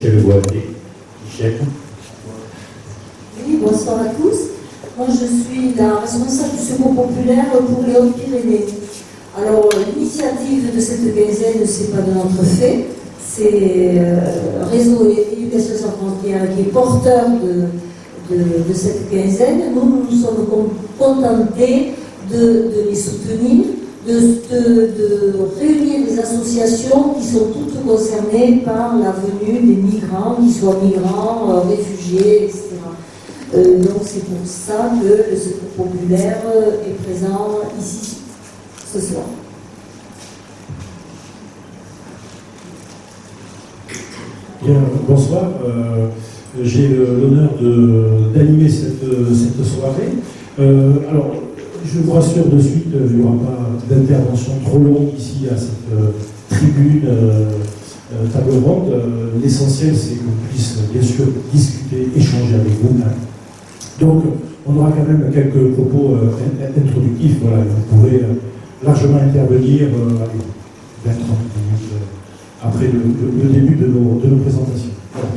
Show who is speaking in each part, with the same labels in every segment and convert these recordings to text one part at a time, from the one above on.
Speaker 1: Michel.
Speaker 2: Oui, bonsoir à tous. Moi, je suis la responsable du Secours populaire pour les Hautes-Pyrénées. Alors, l'initiative de cette quinzaine, ce n'est pas de notre fait. C'est Réseau Éducation sans frontières qui est porteur de cette quinzaine. Nous nous sommes contentés de les soutenir, de réunir des associations qui sont toutes concernées par la venue des migrants, qu'ils soient migrants, réfugiés, etc. Donc c'est pour ça que le Secours populaire est présent ici ce soir.
Speaker 3: Bien, bonsoir. J'ai l'honneur d'animer cette soirée. Alors, je vous rassure de suite, il n'y aura pas d'intervention trop longue ici à cette tribune table ronde. L'essentiel, c'est qu'on puisse bien sûr discuter, échanger avec vous. Donc, on aura quand même quelques propos introductifs. Voilà, vous pourrez largement intervenir 20-30 minutes après le début de nos présentations. Voilà.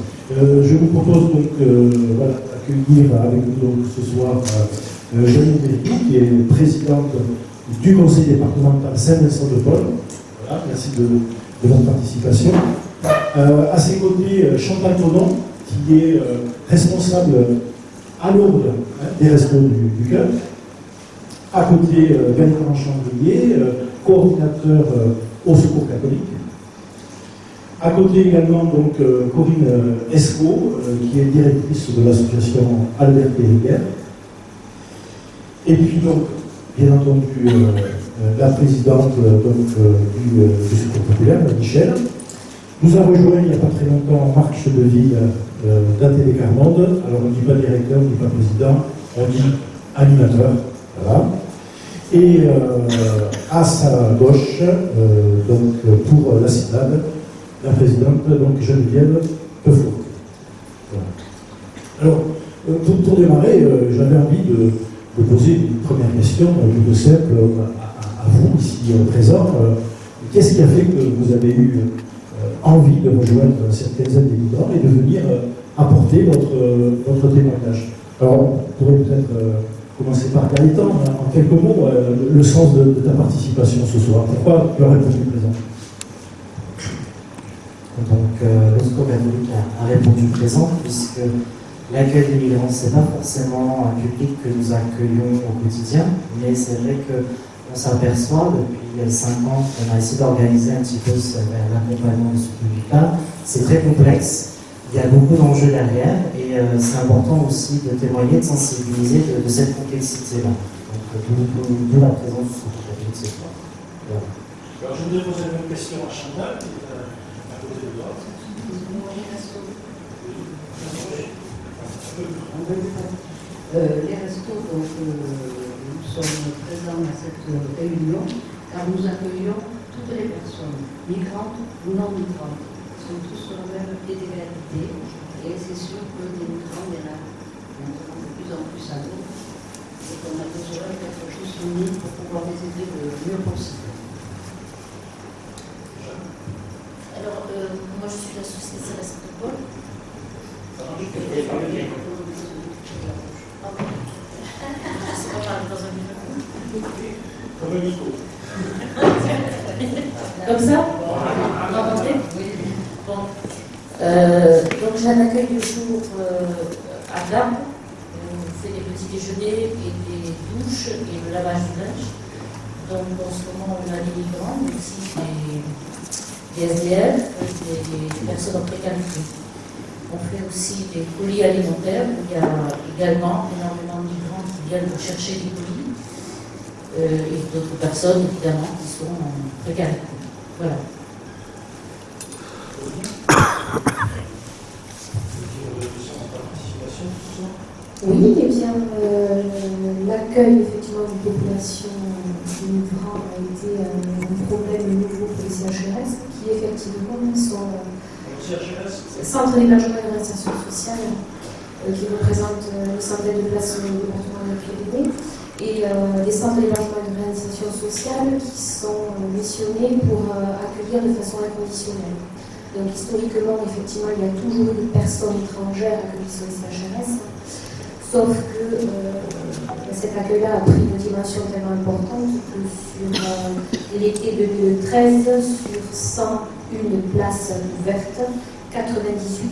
Speaker 3: Je vous propose donc d'accueillir avec nous donc, ce soir Janine Delpy, qui est présidente du conseil départemental Saint-Vincent-de-Paul. Voilà, merci de votre participation. À ses côtés, Chantal Tonon, qui est responsable à Lourdes des Restos du Cœur. À côté, Bertrand Chandrier, coordinateur au Secours catholique. À côté également, donc, Corinne Esco, qui est directrice de l'association Albert Périguer. Et puis, donc, bien entendu, la présidente du Secours populaire, Michel. Nous a rejoint il n'y a pas très longtemps Marc Chedeville d'ATV Carmonde. Alors, on ne dit pas directeur, on ne dit pas président, on dit animateur. Voilà. Et à sa gauche, donc, pour la CIDAD, la présidente, donc Geneviève Peufot. Voilà. Alors, pour démarrer, j'avais envie de poser une première question, toute simple, à vous, ici présents. Qu'est-ce qui a fait que vous avez eu envie de rejoindre cette quinzaine des migrants et de venir apporter votre témoignage? Alors, on pourrait peut-être commencer par Gaëtan, en quelques mots, le sens de ta participation ce soir. Pourquoi tu as répondu présent?
Speaker 4: Donc, le Secours catholique a répondu présent, puisque l'accueil des migrants, ce n'est pas forcément un public que nous accueillons au quotidien, mais c'est vrai qu'on s'aperçoit depuis 5 ans qu'on a essayé d'organiser un petit peu l'accompagnement de ce public-là. C'est très complexe, il y a beaucoup d'enjeux derrière, et c'est important aussi de témoigner, de sensibiliser de cette complexité-là. Donc, d'où la présence du Secours catholique ce soir. Voilà.
Speaker 3: Alors, je voudrais poser la même question à Chantal.
Speaker 5: Les restos, donc, nous sommes présents à cette réunion car nous accueillons toutes les personnes, migrantes ou non migrantes, qui sont tous sur le même pied d'égalité. Et c'est sûr que des migrants, il y en a maintenant de plus en plus à nous, et qu'on a besoin d'être tous unis pour pouvoir les aider le mieux possible.
Speaker 6: Alors, moi je suis l'associée Céleste de Paul.
Speaker 2: Comme ça? Vous m'entendez? Bon. Donc j'ai un accueil du jour à Gap. On fait des petits déjeuners et des douches et le lavage du linge. Donc en ce moment on a des migrants, mais aussi des SDF, des personnes en précarité. On fait aussi des colis alimentaires où il y a également énormément de migrants qui viennent pour chercher des colis et d'autres personnes évidemment qui sont en précarité. Voilà.
Speaker 7: Oui, eh bien, l'accueil effectivement d'une population de migrants a été un problème nouveau pour les CHRS qui effectivement sont centres d'hébergement et de réinsertion sociale qui représentent une centaine de places au département de la Pyrénées et des centres d'hébergement et de réinsertion sociale qui sont missionnés pour accueillir de façon inconditionnelle. Donc historiquement, effectivement, il y a toujours eu des personnes étrangères accueillies sur les CHRS, sauf que cet accueil-là a pris une dimension tellement importante que sur l'été 2013, sur 101 places ouvertes, 98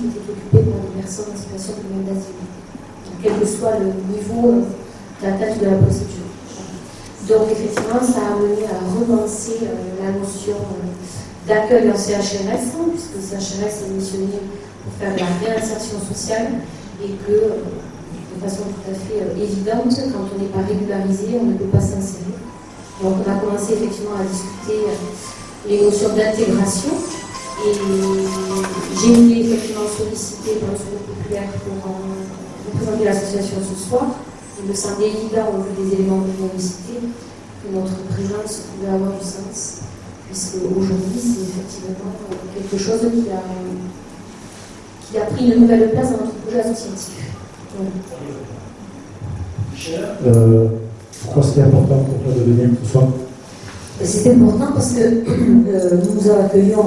Speaker 7: étaient occupées par des personnes en situation de demande d'asile, quel que soit le niveau d'atteinte de la procédure. Donc effectivement, ça a amené à relancer la notion d'accueil en CHRS, puisque le CHRS est missionné pour faire de la réinsertion sociale et que, de façon tout à fait évidente, quand on n'est pas régularisé, on ne peut pas s'insérer. Donc on a commencé effectivement à discuter les notions d'intégration et j'ai été effectivement sollicitée par le Secours populaire pour représenter l'association ce soir. Il me semble évident, au vu des éléments que vous avez cités, que notre présence pouvait avoir du sens, puisque aujourd'hui, c'est effectivement quelque chose qui a pris une nouvelle place dans notre projet associatif.
Speaker 3: Pourquoi c'était important pour toi de venir ce soir?
Speaker 2: C'est important parce que nous accueillons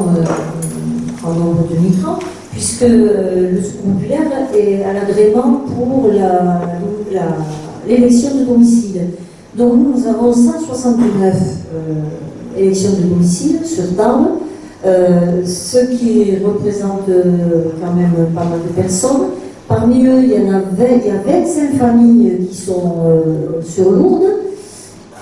Speaker 2: un nombre de migrants, puisque le Secours populaire a l'agrément pour l'élection de domicile. Donc nous avons 169 élections de domicile sur table, ce qui représente quand même pas mal de personnes. Parmi eux, il y a 25 familles qui sont sur Lourdes.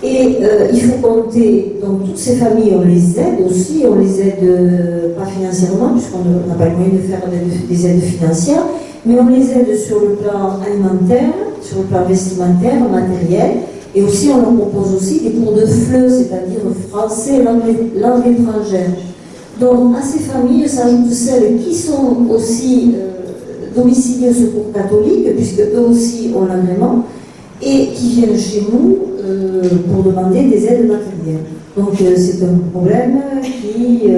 Speaker 2: Et il faut compter, donc toutes ces familles, on les aide aussi, on les aide pas financièrement, puisqu'on n'a pas le moyen de faire des aides financières, mais on les aide sur le plan alimentaire, sur le plan vestimentaire, matériel, et aussi on leur propose aussi des cours de FLE, c'est-à-dire français et langue étrangère. Donc à ces familles s'ajoutent celles qui sont aussi domiciliées au Secours catholique, puisque eux aussi ont l'agrément, et qui viennent chez nous pour demander des aides matérielles. Donc c'est un problème qui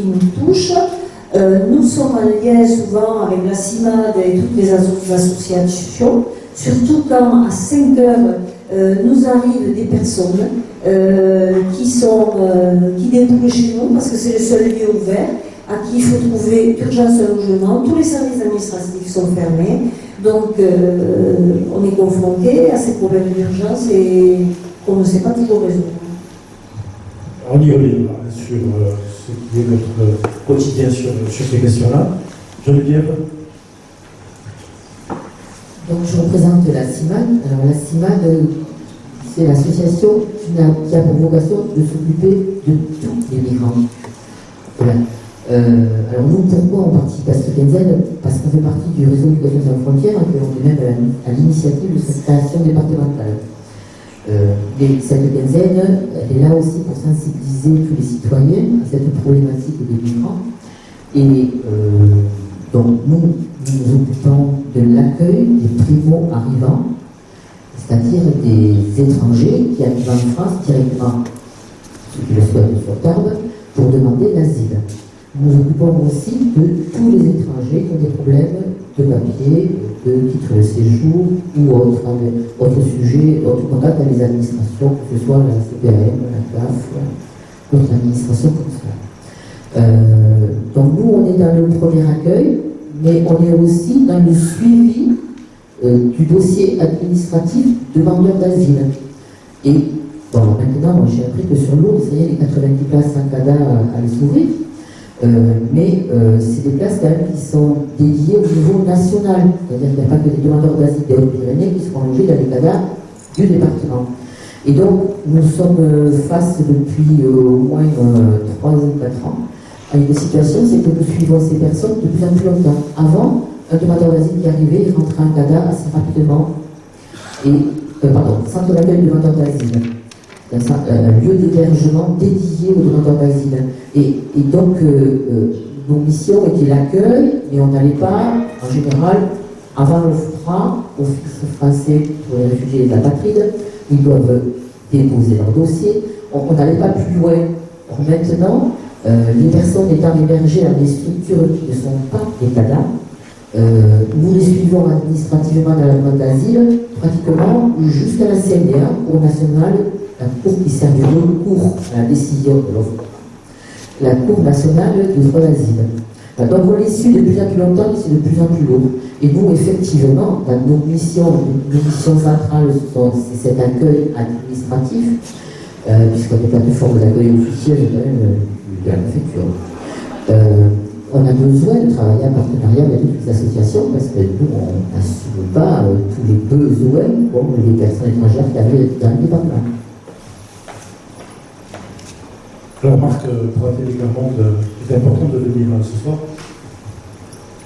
Speaker 2: nous touche. Nous sommes en lien souvent avec la CIMAD et toutes les associations, surtout quand à 5 heures nous arrivent des personnes qui déboulent chez nous parce que c'est le seul lieu ouvert, à qui il faut trouver d'urgence un logement. Tous les services administratifs sont fermés. Donc, on est confronté à ces problèmes d'urgence et qu'on ne sait pas toujours résoudre.
Speaker 3: On y reviendra sur ce qui est notre quotidien sur ces questions-là. Geneviève.
Speaker 1: Donc, je représente la CIMAD. Alors, la CIMAD, c'est l'association qui a pour vocation de s'occuper de tous les migrants. Voilà. Alors nous, pourquoi on participe à ce quinzaine? Parce qu'on fait partie du réseau Éducation sans frontières et qu'on est même à l'initiative de cette création départementale. Mais cette quinzaine, elle est là aussi pour sensibiliser tous les citoyens à cette problématique des migrants. Et donc nous nous occupons de l'accueil des primo-arrivants, c'est-à-dire des étrangers qui arrivent en France directement, ceux qui le souhaitent sur Tarbes, pour demander l'asile. Nous nous occupons aussi de tous les étrangers qui ont des problèmes de papier, de titre de séjour ou autres sujets, autres contacts dans les administrations, que ce soit la CPAM, la CAF, d'autres administrations comme ça. Donc nous, on est dans le premier accueil, mais on est aussi dans le suivi du dossier administratif de demandeur d'asile. Et bon, maintenant, j'ai appris que sur Lourdes, ça y est, les 90 places en CADA allaient s'ouvrir. Mais c'est des places quand même qui sont dédiées au niveau national. C'est-à-dire qu'il n'y a pas que des demandeurs d'asile des Hautes-Pyrénées qui seront logés dans les CADA du département. Et donc, nous sommes face depuis au moins 3 ou 4 ans à une situation, c'est que nous suivons ces personnes de plus en plus longtemps. Avant, un demandeur d'asile qui arrivait, il rentrait en CADA assez rapidement. Et, centre d'accueil de demandeurs d'asile. Un lieu d'hébergement dédié aux demandeurs d'asile. Et donc, nos missions étaient l'accueil, mais on n'allait pas, en général, avant l'OFPRA, Office français pour les réfugiés et les apatrides, ils doivent déposer leur dossier. On n'allait pas plus loin. Or, maintenant, les personnes étant hébergées dans des structures qui ne sont pas des CADA, nous les suivons administrativement dans la demande d'asile, pratiquement jusqu'à la CNDA, Cour nationale, la Cour qui sert de recours à la décision de l'OFPRA, la Cour nationale du droit d'asile. Donc on les suit de plus en plus longtemps et c'est de plus en plus lourd. Et nous, effectivement, dans nos missions centrales, c'est cet accueil administratif, puisqu'on n'est pas de forme d'accueil officiel quand même de la préfecture. On a besoin de travailler en partenariat avec toutes les associations parce que nous, on n'assume pas tous les besoins comme les personnes étrangères qui arrivent dans le département.
Speaker 3: Alors Marc, pour ATD Carmonde, c'est important de venir ce soir.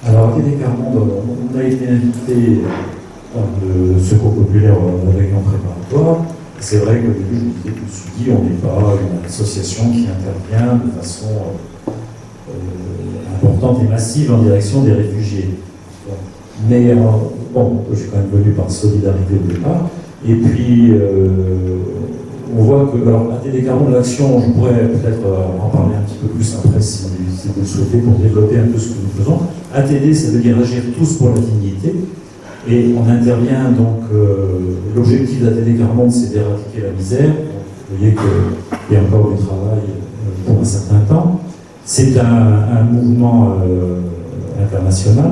Speaker 8: Alors ATD Carmonde, on a été invité par le Secours populaire à la réunion préparatoire. C'est vrai qu'au début, je me suis dit, on n'est pas une association qui intervient de façon importante et massive en direction des réfugiés. Mais bon, je suis quand même venu par solidarité au départ. Et puis, on voit que, alors, ATD Carmonde, l'action, je pourrais peut-être en parler un petit peu plus après si vous le souhaitez, pour développer un peu ce que nous faisons. ATD, ça veut dire agir tous pour la dignité. Et on intervient donc, l'objectif d'ATD Carmonde, c'est d'éradiquer la misère. Vous voyez qu'il y a encore du travail pour un certain temps. C'est un mouvement international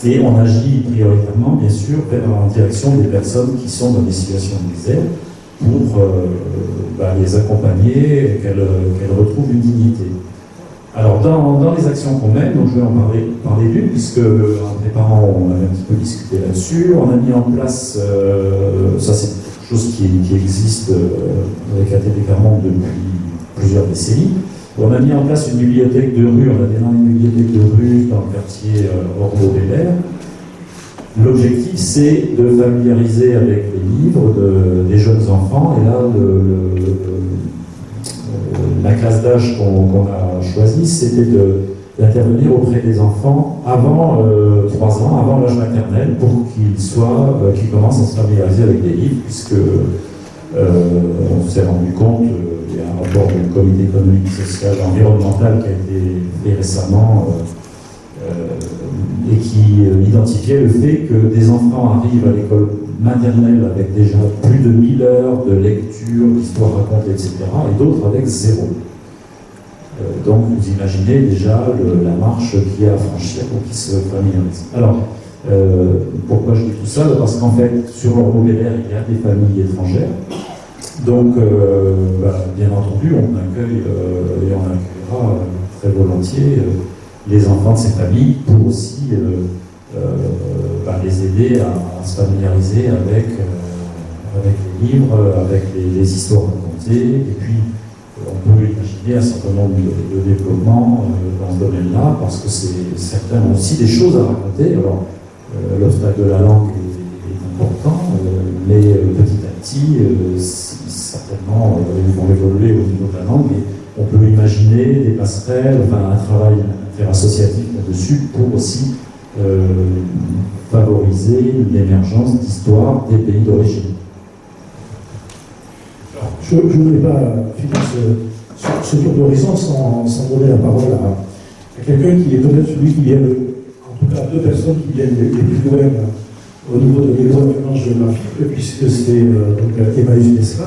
Speaker 8: et on agit prioritairement, bien sûr, en direction des personnes qui sont dans des situations de misère pour les accompagner et qu'elles retrouvent une dignité. Alors, dans les actions qu'on mène, donc je vais en parler d'une, puisque en préparant, on avait un petit peu discuté là-dessus. On a mis en place, ça c'est quelque chose qui existe avec ATD Carmonde depuis plusieurs décennies. On a mis en place une bibliothèque de rue, on a démarré une bibliothèque de rue dans le quartier Orbeau-Bel-Air. L'objectif, c'est de familiariser avec les livres des jeunes enfants. Et là, la classe d'âge qu'on a choisie, c'était d'intervenir auprès des enfants avant 3 ans, avant l'âge maternel, pour qu'ils commencent à se familiariser avec des livres, puisque on s'est rendu compte, il y a un rapport du Comité économique, social et environnemental qui a été fait récemment et qui identifiait le fait que des enfants arrivent à l'école maternelle avec déjà plus de 1000 heures de lecture, d'histoire racontée, etc., et d'autres avec 0. Donc vous imaginez déjà la marche qu'il y a à franchir pour qu'ils se familiarisent. Alors, pourquoi je dis tout ça? Parce qu'en fait, sur Orbeau-Bel-Air, il y a des familles étrangères. Donc, bien entendu, on accueille et on accueillera très volontiers les enfants de ces familles pour aussi les aider à se familiariser avec les livres, avec les histoires racontées. Et puis, on peut imaginer un certain nombre de développements dans ce domaine-là, parce que certains ont aussi des choses à raconter. Alors, l'obstacle de la langue est important, mais petit à petit, certainement, ils vont évoluer au niveau de la langue, et on peut imaginer des passerelles, un travail interassociatif là-dessus pour aussi favoriser l'émergence d'histoires des pays d'origine.
Speaker 3: Je ne voulais pas finir ce tour d'horizon sans donner la parole à quelqu'un qui est peut-être celui qui vient, en tout cas 2 personnes qui viennent les plus loin au niveau de l'éloignement géographique, puisque c'est Emmaüs Desra,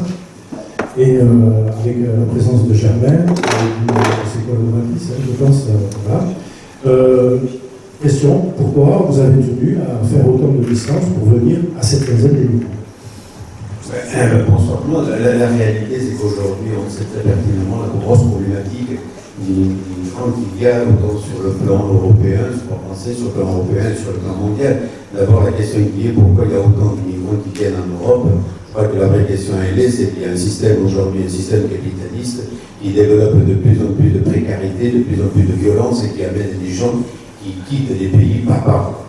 Speaker 3: et avec la présence de Germaine, c'est quoi le Matis, je pense, voilà. Question, pourquoi vous avez tenu à faire autant de distance pour venir à cette quinzaine d'émigrants?
Speaker 9: Bonsoir tout le monde. La réalité, c'est qu'aujourd'hui, on sait très pertinemment la grosse problématique d'immigrants qu'il y a autant sur le plan européen, sur le plan français, sur le plan européen et sur le plan mondial. D'abord, la question qui est pourquoi il y a autant d'immigrants qui viennent en Europe. Je crois que la vraie question, c'est qu'il y a un système aujourd'hui, un système capitaliste, qui développe de plus en plus de précarité, de plus en plus de violence et qui amène des gens qui quittent les pays pas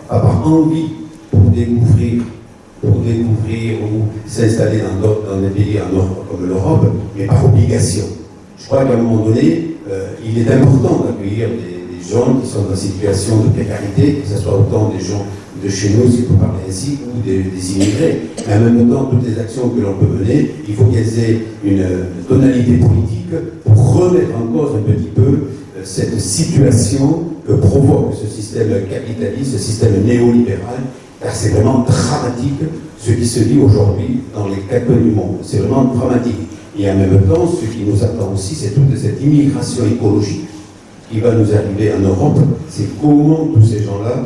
Speaker 9: par envie pour découvrir ou s'installer dans des pays en Europe, comme l'Europe, mais par obligation. Je crois qu'à un moment donné, il est important d'accueillir des gens qui sont dans une situation de précarité, que ce soit autant des gens de chez nous, si on peut parler ainsi, ou des immigrés. Mais en même temps, toutes les actions que l'on peut mener, il faut qu'elles aient une tonalité politique pour remettre en cause un petit peu cette situation que provoque ce système capitaliste, ce système néolibéral, car c'est vraiment dramatique ce qui se vit aujourd'hui dans les 4 coins du monde. C'est vraiment dramatique. Et en même temps, ce qui nous attend aussi, c'est toute cette immigration écologique qui va nous arriver en Europe, c'est comment tous ces gens-là,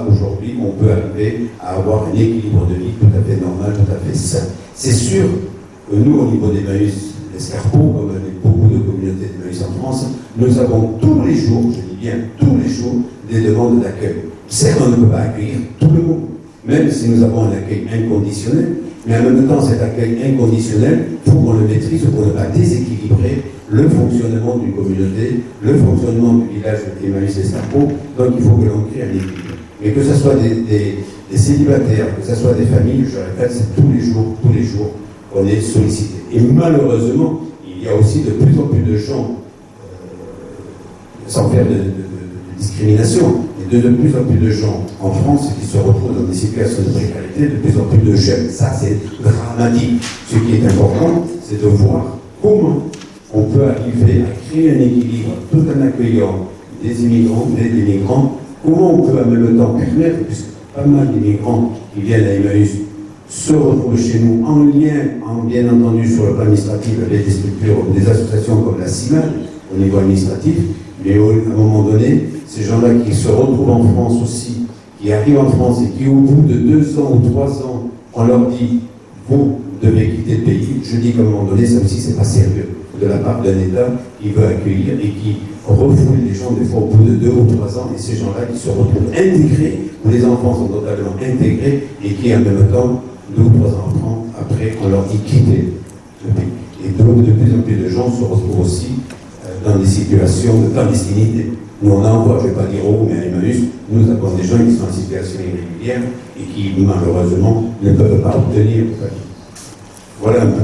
Speaker 9: aujourd'hui, on peut arriver à avoir un équilibre de vie tout à fait normal, tout à fait sain. C'est sûr que nous, au niveau d'Emmaüs Escarpot, comme avec beaucoup de communautés d'Emmaüs en France, nous avons tous les jours, je dis bien tous les jours, des demandes d'accueil. Certes, on ne peut pas accueillir tout le monde, même si nous avons un accueil inconditionnel, mais en même temps, cet accueil inconditionnel, il faut qu'on le maîtrise pour ne pas déséquilibrer le fonctionnement d'une communauté, le fonctionnement du village d'Emmaüs Escarpot. Donc il faut que l'on crée un équilibre. Et que ce soit des célibataires, que ce soit des familles, je répète, c'est tous les jours qu'on est sollicité. Et malheureusement, il y a aussi de plus en plus de gens, sans faire de discrimination, et de plus en plus de gens en France qui se retrouvent dans des situations de précarité, de plus en plus de jeunes. Ça, c'est dramatique. Ce qui est important, c'est de voir comment on peut arriver à créer un équilibre tout en accueillant des immigrants, des migrants. Comment on peut en même temps permettre, puisque pas mal d'immigrants qui viennent à Emmaüs se retrouvent chez nous en lien, bien entendu, sur le plan administratif avec des structures, des associations comme la CIMAD au niveau administratif, mais à un moment donné, ces gens-là qui se retrouvent en France aussi, qui arrivent en France et qui, au bout de 2 ans ou 3 ans, on leur dit vous devez quitter le pays, je dis qu'à un moment donné, ça aussi, c'est pas sérieux de la part d'un État qui veut accueillir et qui refoule les gens des fois au bout de 2 ou 3 ans, et ces gens-là qui se retrouvent intégrés, où les enfants sont totalement intégrés, et qui en même temps, 2 ou 3 ans après, on leur dit quitter le pays. Et donc, de plus en plus de gens se retrouvent aussi dans des situations de clandestinité. Nous, on envoie, je ne vais pas dire où, mais à Emmaüs, nous avons des gens qui sont en situation irrégulière et qui, malheureusement, ne peuvent pas obtenir. Voilà un peu.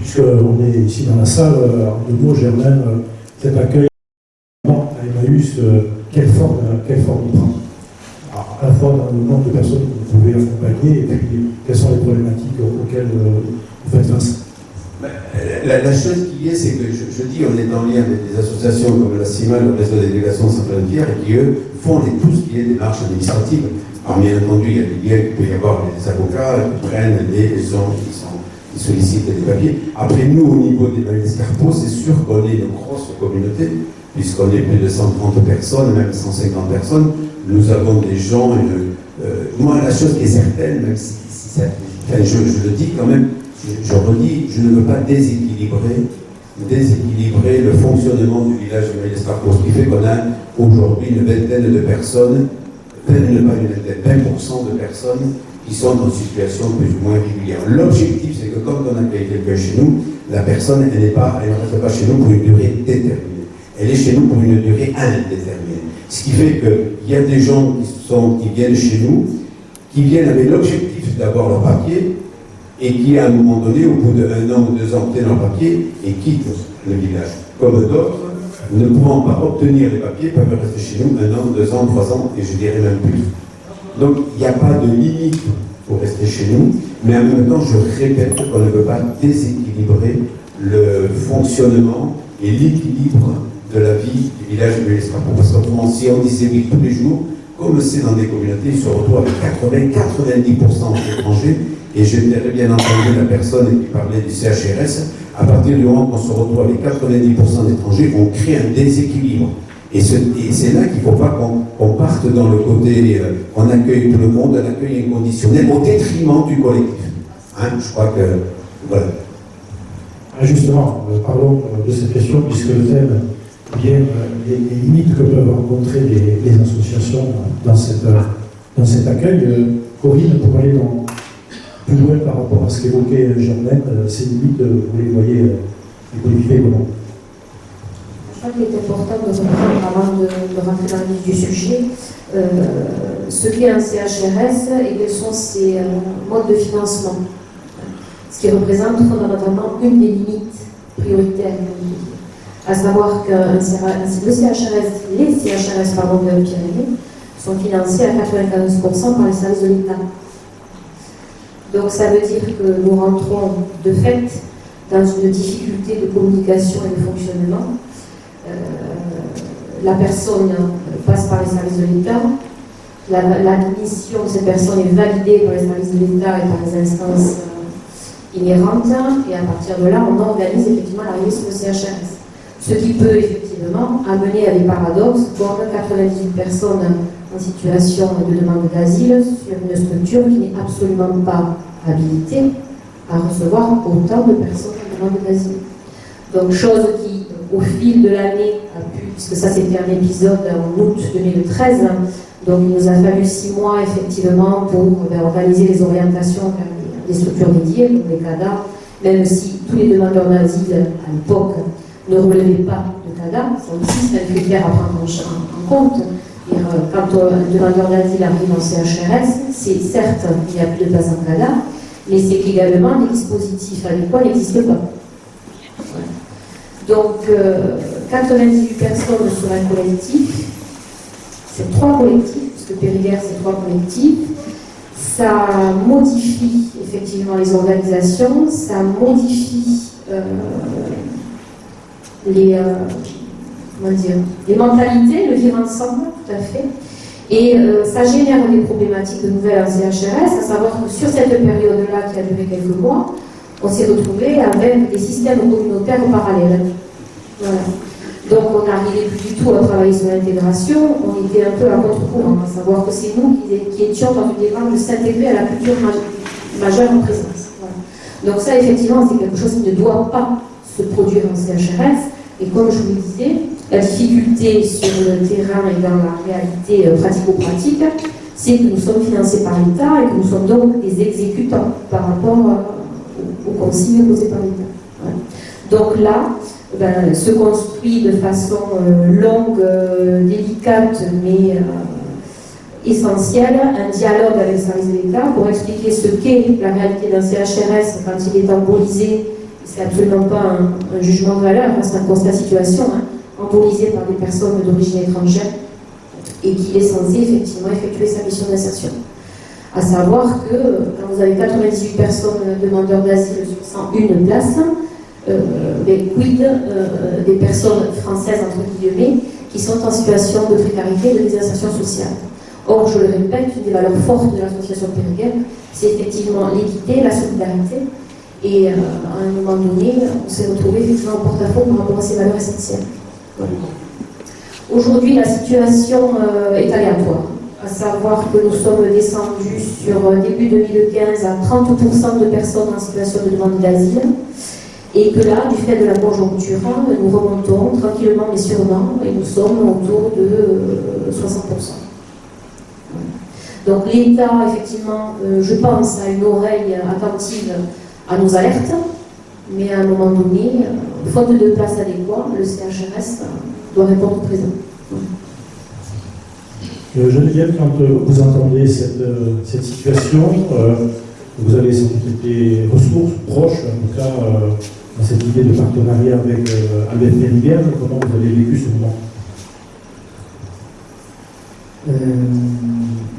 Speaker 3: Puisqu'on est ici dans la salle, en 2 mots, Germaine, cet accueil à Emmaüs, quelle forme il prend? Alors, à la fois dans le nombre de personnes que vous pouvez accompagner, et puis quelles sont les problématiques auxquelles vous faites face?
Speaker 9: La chose qui est, c'est que je dis, on est en lien avec des associations comme la CIMAD, le réseau des délégations sans frontières, et qui, eux, font tout ce qui est démarches administratives. Alors, bien entendu, il y a des liens qu'il peut y avoir des avocats qui prennent les gens qui sollicitent des papiers. Après, nous, au niveau des Escarpot, c'est sûr qu'on est une grosse communauté, puisqu'on est plus de 130 personnes, même 150 personnes. Nous avons des gens, moi, la chose qui est certaine, même si je le dis quand même, je redis, je ne veux pas déséquilibrer le fonctionnement du village de Escarpot, ce qui fait qu'on a aujourd'hui une vingtaine de personnes, 20% de personnes qui sont dans une situation plus ou moins régulière. L'objectif, c'est que quand on accueille quelqu'un chez nous, la personne, elle ne reste pas chez nous pour une durée déterminée. Elle est chez nous pour une durée indéterminée. Ce qui fait qu'il y a des gens qui viennent chez nous, qui viennent avec l'objectif d'avoir leur papier, et qui, à un moment donné, au bout d'1 an ou 2 ans, obtiennent leur papier et quittent le village. Comme d'autres, ne pouvant pas obtenir les papiers, peuvent rester chez nous 1 an, 2 ans, 3 ans, et je dirais même plus. Donc, il n'y a pas de limite pour rester chez nous, mais en même temps, je répète qu'on ne veut pas déséquilibrer le fonctionnement et l'équilibre de la vie du village de Escarpot. Parce qu'autrement, si on disait oui tous les jours, comme c'est dans des communautés, ils se retrouvent avec 80-90% d'étrangers. Et j'ai bien entendu la personne qui parlait du CHRS. À partir du moment qu'on se retrouve avec 90% d'étrangers, on crée un déséquilibre. Et c'est là qu'il ne faut pas qu'on parte dans le côté, on accueille tout le monde, un accueil inconditionnel, au détriment du collectif. Je crois que, voilà.
Speaker 3: Justement, parlons de cette question, puisque le thème vient les limites que peuvent rencontrer les associations dans cet accueil. Corinne, pour aller plus loin par rapport à ce qu'évoquait Germaine, ces limites, vous les voyez, vous les vivez comment?
Speaker 7: Je crois qu'il est important de reprendre, avant de rentrer dans le vif du sujet, ce qu'est un CHRS et quels sont ses modes de financement. Ce qui représente fondamentalement une des limites prioritaires, à savoir que les CHRS de Pyrénées sont financés à 95% par les services de l'État. Donc ça veut dire que nous rentrons de fait dans une difficulté de communication et de fonctionnement. La personne passe par les services de l'État. La mission de cette personne est validée par les services de l'État et par les instances inhérente, et à partir de là, on organise effectivement l'arrivée sur le CHRS. Ce qui peut effectivement amener à des paradoxes, comme 98 personnes en situation de demande d'asile sur une structure qui n'est absolument pas habilitée à recevoir autant de personnes en demande d'asile. Donc, chose qui, au fil de l'année, a pu, puisque ça c'était un épisode en août 2013, donc il nous a fallu 6 mois effectivement pour organiser les orientations vers des structures dédiées, comme les CADA, même si tous les demandeurs d'asile à l'époque ne relevaient pas de CADA, c'est aussi un critère à prendre en compte. Quand un demandeur d'asile arrive en CHRS, c'est certes, il n'y a plus de place en CADA, mais c'est qu'également les dispositifs adéquats n'existent pas. Donc, 98 personnes sur un collectif, c'est 3 collectifs, puisque Périgueux c'est 3 collectifs, ça modifie effectivement les organisations, ça modifie les mentalités, le vivre ensemble, tout à fait. Et ça génère des problématiques de nouvelles en CHRS, à savoir que sur cette période-là, qui a duré quelques mois, on s'est retrouvé avec des systèmes communautaires parallèles. Voilà. Donc on n'arrivait plus du tout à travailler sur l'intégration, on était un peu à contre-courant, à savoir que c'est nous qui étions dans une démarche de s'intégrer à la culture majeure en présence. Voilà. Donc ça, effectivement, c'est quelque chose qui ne doit pas se produire en CHRS. Et comme je vous le disais, la difficulté sur le terrain et dans la réalité pratico-pratique, c'est que nous sommes financés par l'État et que nous sommes donc des exécutants par rapport aux consignes posées par l'État. Voilà. Donc là, se construit de façon longue, délicate, mais essentielle, un dialogue avec les services de l'État pour expliquer ce qu'est la réalité d'un CHRS quand il est embolisé. C'est absolument pas un jugement de valeur, c'est un constat de situation, embolisé par des personnes d'origine étrangère et qui est censé effectivement effectuer sa mission d'insertion. À savoir que quand vous avez 98 personnes demandeurs d'asile sur 101 places, quid des personnes françaises, entre guillemets, qui sont en situation de précarité, de désinsertion sociale. Or, je le répète, une des valeurs fortes de l'association Périgueux, c'est effectivement l'équité, la solidarité. Et à un moment donné, on s'est retrouvé effectivement en porte-à-faux par rapport à ces valeurs essentielles. Voilà. Aujourd'hui, la situation est aléatoire, à savoir que nous sommes descendus sur début 2015 à 30% de personnes en situation de demande d'asile, et que là, du fait de la conjoncture, nous remontons tranquillement mais sûrement, et nous sommes autour de 60%. Donc l'État, effectivement, je pense, a une oreille attentive à nos alertes, mais à un moment donné, faute de place adéquate, le CHRS doit répondre présent.
Speaker 3: Geneviève, quand vous entendez cette situation, vous avez sans doute des ressources proches, en tout cas dans cette idée de partenariat avec Albert Périgueux. Comment vous avez vécu ce moment?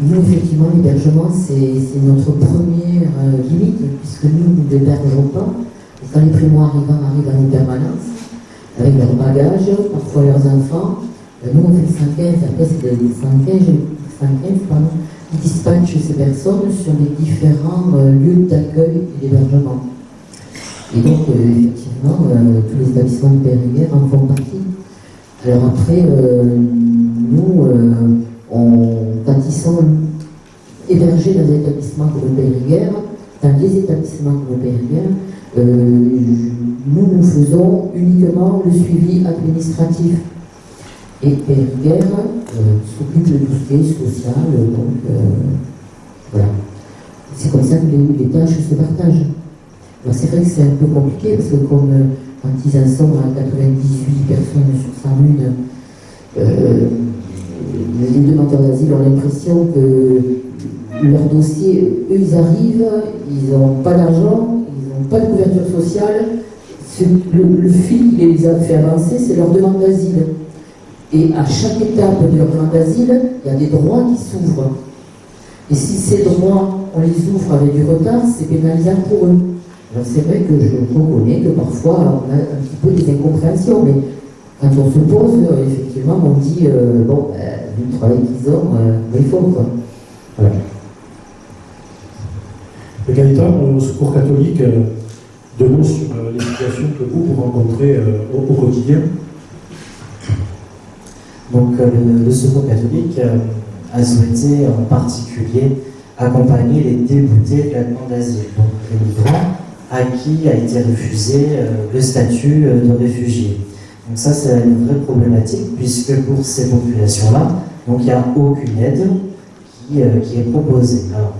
Speaker 1: Nous, effectivement, l'hébergement, c'est notre première limite, puisque nous n'hébergeons pas. Et quand les primo-arrivants arrivent à nos permanences, avec leurs bagages, parfois leurs enfants, nous, on fait 115, après c'est des 115, qui dispatchent ces personnes sur les différents lieux d'accueil et d'hébergement. Et donc, effectivement, tous les établissements de Périgueux en font partie. Alors après, nous, quand ils sont hébergés dans des établissements comme Périgueux, dans les établissements comme Périgueux, nous faisons uniquement le suivi administratif. Et Périgueux s'occupe de tout ce qui est social, donc voilà. C'est comme ça que les tâches se partagent. Alors c'est vrai que c'est un peu compliqué, parce que comme quand ils en sont à 98 personnes sur 101, les demandeurs d'asile ont l'impression que leur dossier, eux ils arrivent, ils n'ont pas d'argent, ils n'ont pas de couverture sociale. Le fil qui les a fait avancer, c'est leur demande d'asile. Et à chaque étape de leur demande d'asile, il y a des droits qui s'ouvrent. Et si ces droits, on les ouvre avec du retard, c'est pénalisant pour eux. Alors c'est vrai que je reconnais que parfois on a un petit peu des incompréhensions, mais quand on se pose, effectivement, on dit, vu le travail qu'ils ont, il faut quoi. Voilà.
Speaker 3: Le Gaëtan, au Secours catholique, deux mots sur les situations que vous rencontrez au quotidien.
Speaker 4: Donc le Secours catholique a souhaité en particulier accompagner les déboutés de la demande d'asile, donc les migrants à qui a été refusé le statut de réfugié. Donc ça c'est une vraie problématique puisque pour ces populations-là, donc il n'y a aucune aide qui est proposée. Alors,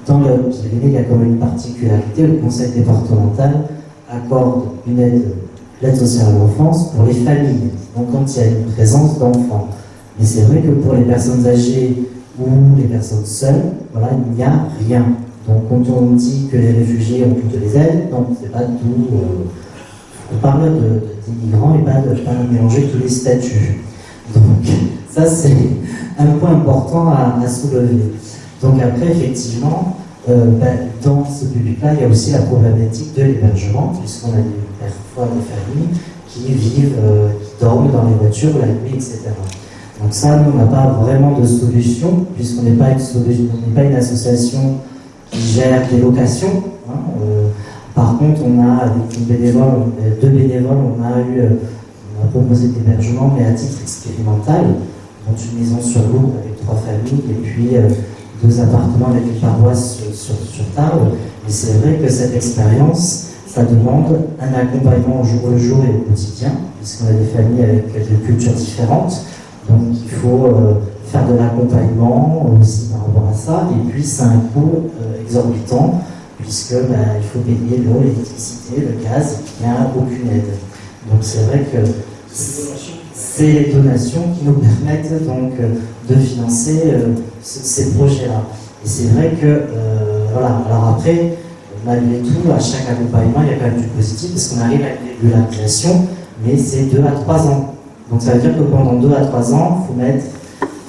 Speaker 4: dans le il y a quand même une particularité, le Conseil départemental accorde une aide, l'aide sociale à l'enfance pour les familles, donc quand il y a une présence d'enfants. Mais c'est vrai que pour les personnes âgées ou les personnes seules, voilà, il n'y a rien. Donc quand on dit que les réfugiés ont toutes les aides, donc c'est pas tout. On parle d'immigrants et pas de mélanger tous les statuts. Donc ça c'est un point important à soulever. Donc après effectivement, dans ce public-là, il y a aussi la problématique de l'hébergement, puisqu'on a parfois des familles qui vivent, qui dorment dans les voitures la nuit, etc. Donc ça, nous, on n'a pas vraiment de solution, puisqu'on n'est pas une association qui gère des locations. Hein. Par contre, on a, avec deux bénévoles, on a proposé de l'hébergement, mais à titre expérimental, donc une maison sur l'eau avec 3 familles, et puis 2 appartements avec une paroisse sur Tarbes. Et c'est vrai que cette expérience, ça demande un accompagnement au jour le jour et au quotidien, puisqu'on a des familles avec des cultures différentes. Donc il faut faire de l'accompagnement aussi par rapport à ça. Et puis c'est un coût exorbitant, puisque il faut payer l'eau, l'électricité, le gaz, et qu'il n'y a aucune aide. Donc c'est vrai que c'est les donations qui nous permettent donc de financer ces projets-là. Et c'est vrai que, voilà, alors après, malgré tout, à chaque accompagnement, il y a quand même du positif, parce qu'on arrive à une régularisation, mais c'est 2 à 3 ans. Donc ça veut dire que pendant 2 à 3 ans, il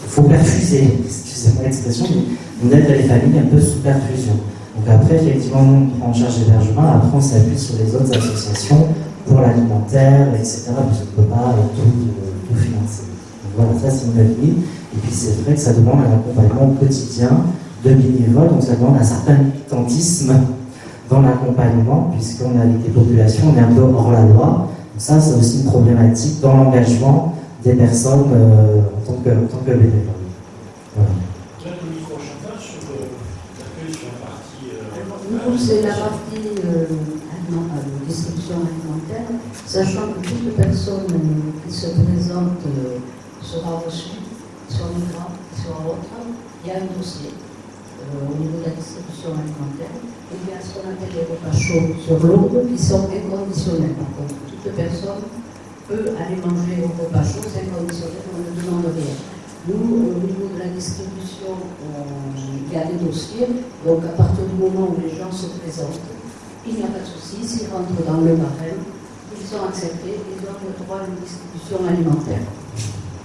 Speaker 4: faut perfuser, excusez-moi l'expression, mais on aide les familles un peu sous perfusion. Donc après, effectivement, on prend en charge l'hébergement, après on s'appuie sur les autres associations pour l'alimentaire, etc., parce qu'on ne peut pas tout financer. Donc voilà, ça c'est une avis. Et puis c'est vrai que ça demande un accompagnement au quotidien de bénévoles, donc ça demande un certain militantisme dans l'accompagnement, puisqu'on a avec des populations, on est un peu hors la loi. Donc ça, c'est aussi une problématique dans l'engagement des personnes en tant que bénévoles. Voilà.
Speaker 5: Nous, c'est la partie distribution alimentaire, sachant que toute personne qui se présente sera reçue, soit migrant, soit autre, il y a un dossier au niveau de la distribution alimentaire. Il y a ce qu'on appelle les repas chauds sur l'ordre qui sont inconditionnels. Par contre, toute personne peut aller manger au repas chaud, c'est inconditionnel, on ne demande rien. Nous, au niveau de la distribution, il y a des dossiers, donc à partir du moment où les gens se présentent, il n'y a pas de souci, s'ils rentrent dans le barème, ils sont acceptés, ils ont le droit à une distribution alimentaire.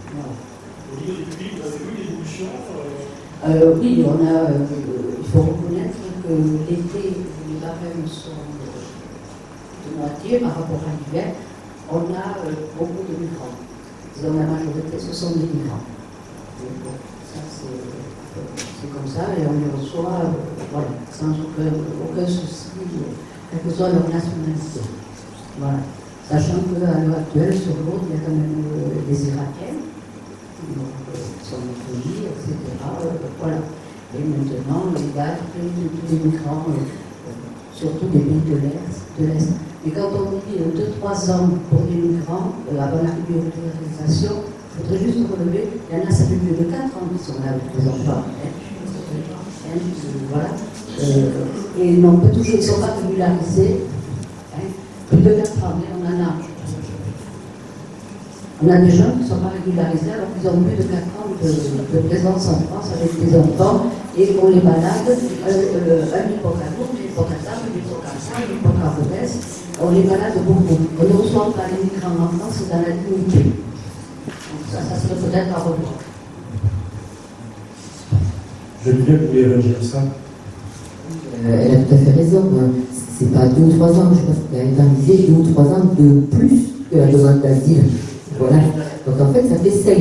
Speaker 5: Voilà.
Speaker 3: Au niveau du public, vous avez vu l'évolution
Speaker 5: Oui, il faut reconnaître que l'été, les barèmes sont de moitié par rapport à l'hiver. On a beaucoup de migrants. Disons, la majorité, ce sont des migrants. Donc, ça, c'est comme ça, et on les reçoit voilà, sans aucun souci, quelle que soit leur nationalité. Voilà. Sachant qu'à l'heure actuelle, sur l'autre, il y a quand même des Irakiens qui sont accueillis, etc. Voilà. Et maintenant, les gars prennent tous les migrants, surtout des pays de l'Est. Et quand on dit 2-3 ans pour des migrants, avant la régularisation, il faudrait juste relever, il y en a, ça fait plus de 4 ans qui sont là avec les enfants. Voilà. Et non, toujours, ils ne sont pas régularisés. Plus de 4 ans, mais on en a. On a des gens qui ne sont pas régularisés alors qu'ils ont plus de 4 ans de présence en France avec des enfants et on les balade, un hypocalour, un hypocatable, un hypocalçat, un hypocarotès, on les balade beaucoup. On ne reçoit pas les migrants en France dans la dignité. Donc ça serait peut-être à revoir.
Speaker 3: Je voulais que vous voulez réagir à ça.
Speaker 1: Elle a tout à fait raison. C'est pas 2 ou 3 ans, je pense qu'elle a indemnisé 2 ou 3 ans de plus que la demande d'asile. Voilà. Donc en fait, ça fait 5.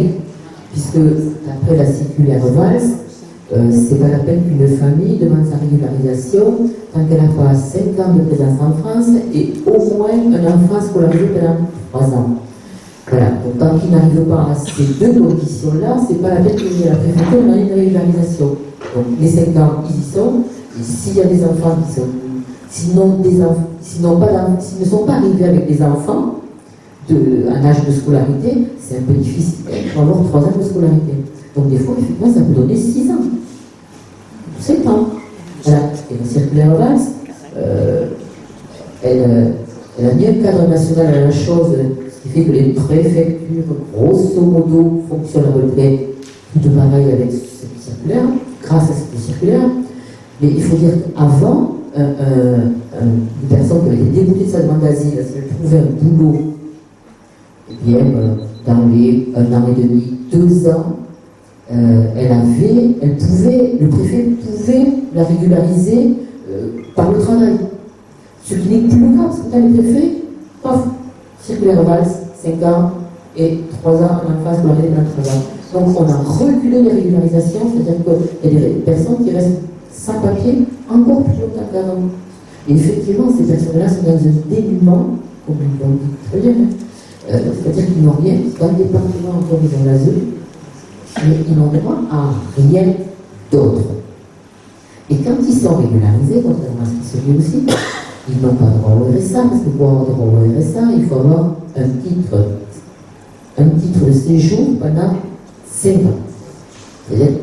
Speaker 1: Puisque, d'après la circulaire Valls, c'est pas la peine qu'une famille demande sa régularisation tant qu'elle n'a pas 5 ans de présence en France et au moins un enfant scolarisé pendant 3 ans. Voilà, donc tant qu'il n'arrive pas à ces deux conditions-là, c'est pas la peine que la préfecture demande une régularisation. Donc les 5 ans, ils y sont, et s'il y a des enfants qui sont, s'ils ne sont pas arrivés avec des enfants en âge de scolarité, c'est un peu difficile, il faut avoir 3 ans de scolarité. Donc des fois, effectivement, ça peut donner 6 ans. 7 ans. Voilà. Et la circulaire Valls, elle a mis un cadre national à la chose, ce qui fait que les préfectures, grosso modo, fonctionnent à peu près tout pareil avec cette circulaire, grâce à cette circulaire. Mais il faut dire qu'avant, une personne qui avait été déboutée de sa demande d'asile, si elle trouvait un boulot, eh bien, dans les 1 an et demi, 2 ans, le préfet pouvait la régulariser par le travail. Ce qui n'est plus le cas, parce que dans les préfets, paf, circulaire Valls, 5 ans et 3 ans en face de la règle d'un travail. Donc on a reculé les régularisations, c'est-à-dire qu'il y a des personnes qui restent sans papier encore plus longtemps qu'avant. Et effectivement, ces personnes-là sont dans un dénuement, comme ils l'ont dit très bien, c'est-à-dire qu'ils n'ont rien, dans le département encore ils ont l'ASE, mais ils n'ont droit à rien d'autre. Et quand ils sont régularisés, contrairement à ce qui se dit aussi, ils n'ont pas droit au RSA, parce que pour avoir droit au RSA, il faut avoir un titre de séjour pendant 5 ans. C'est-à-dire,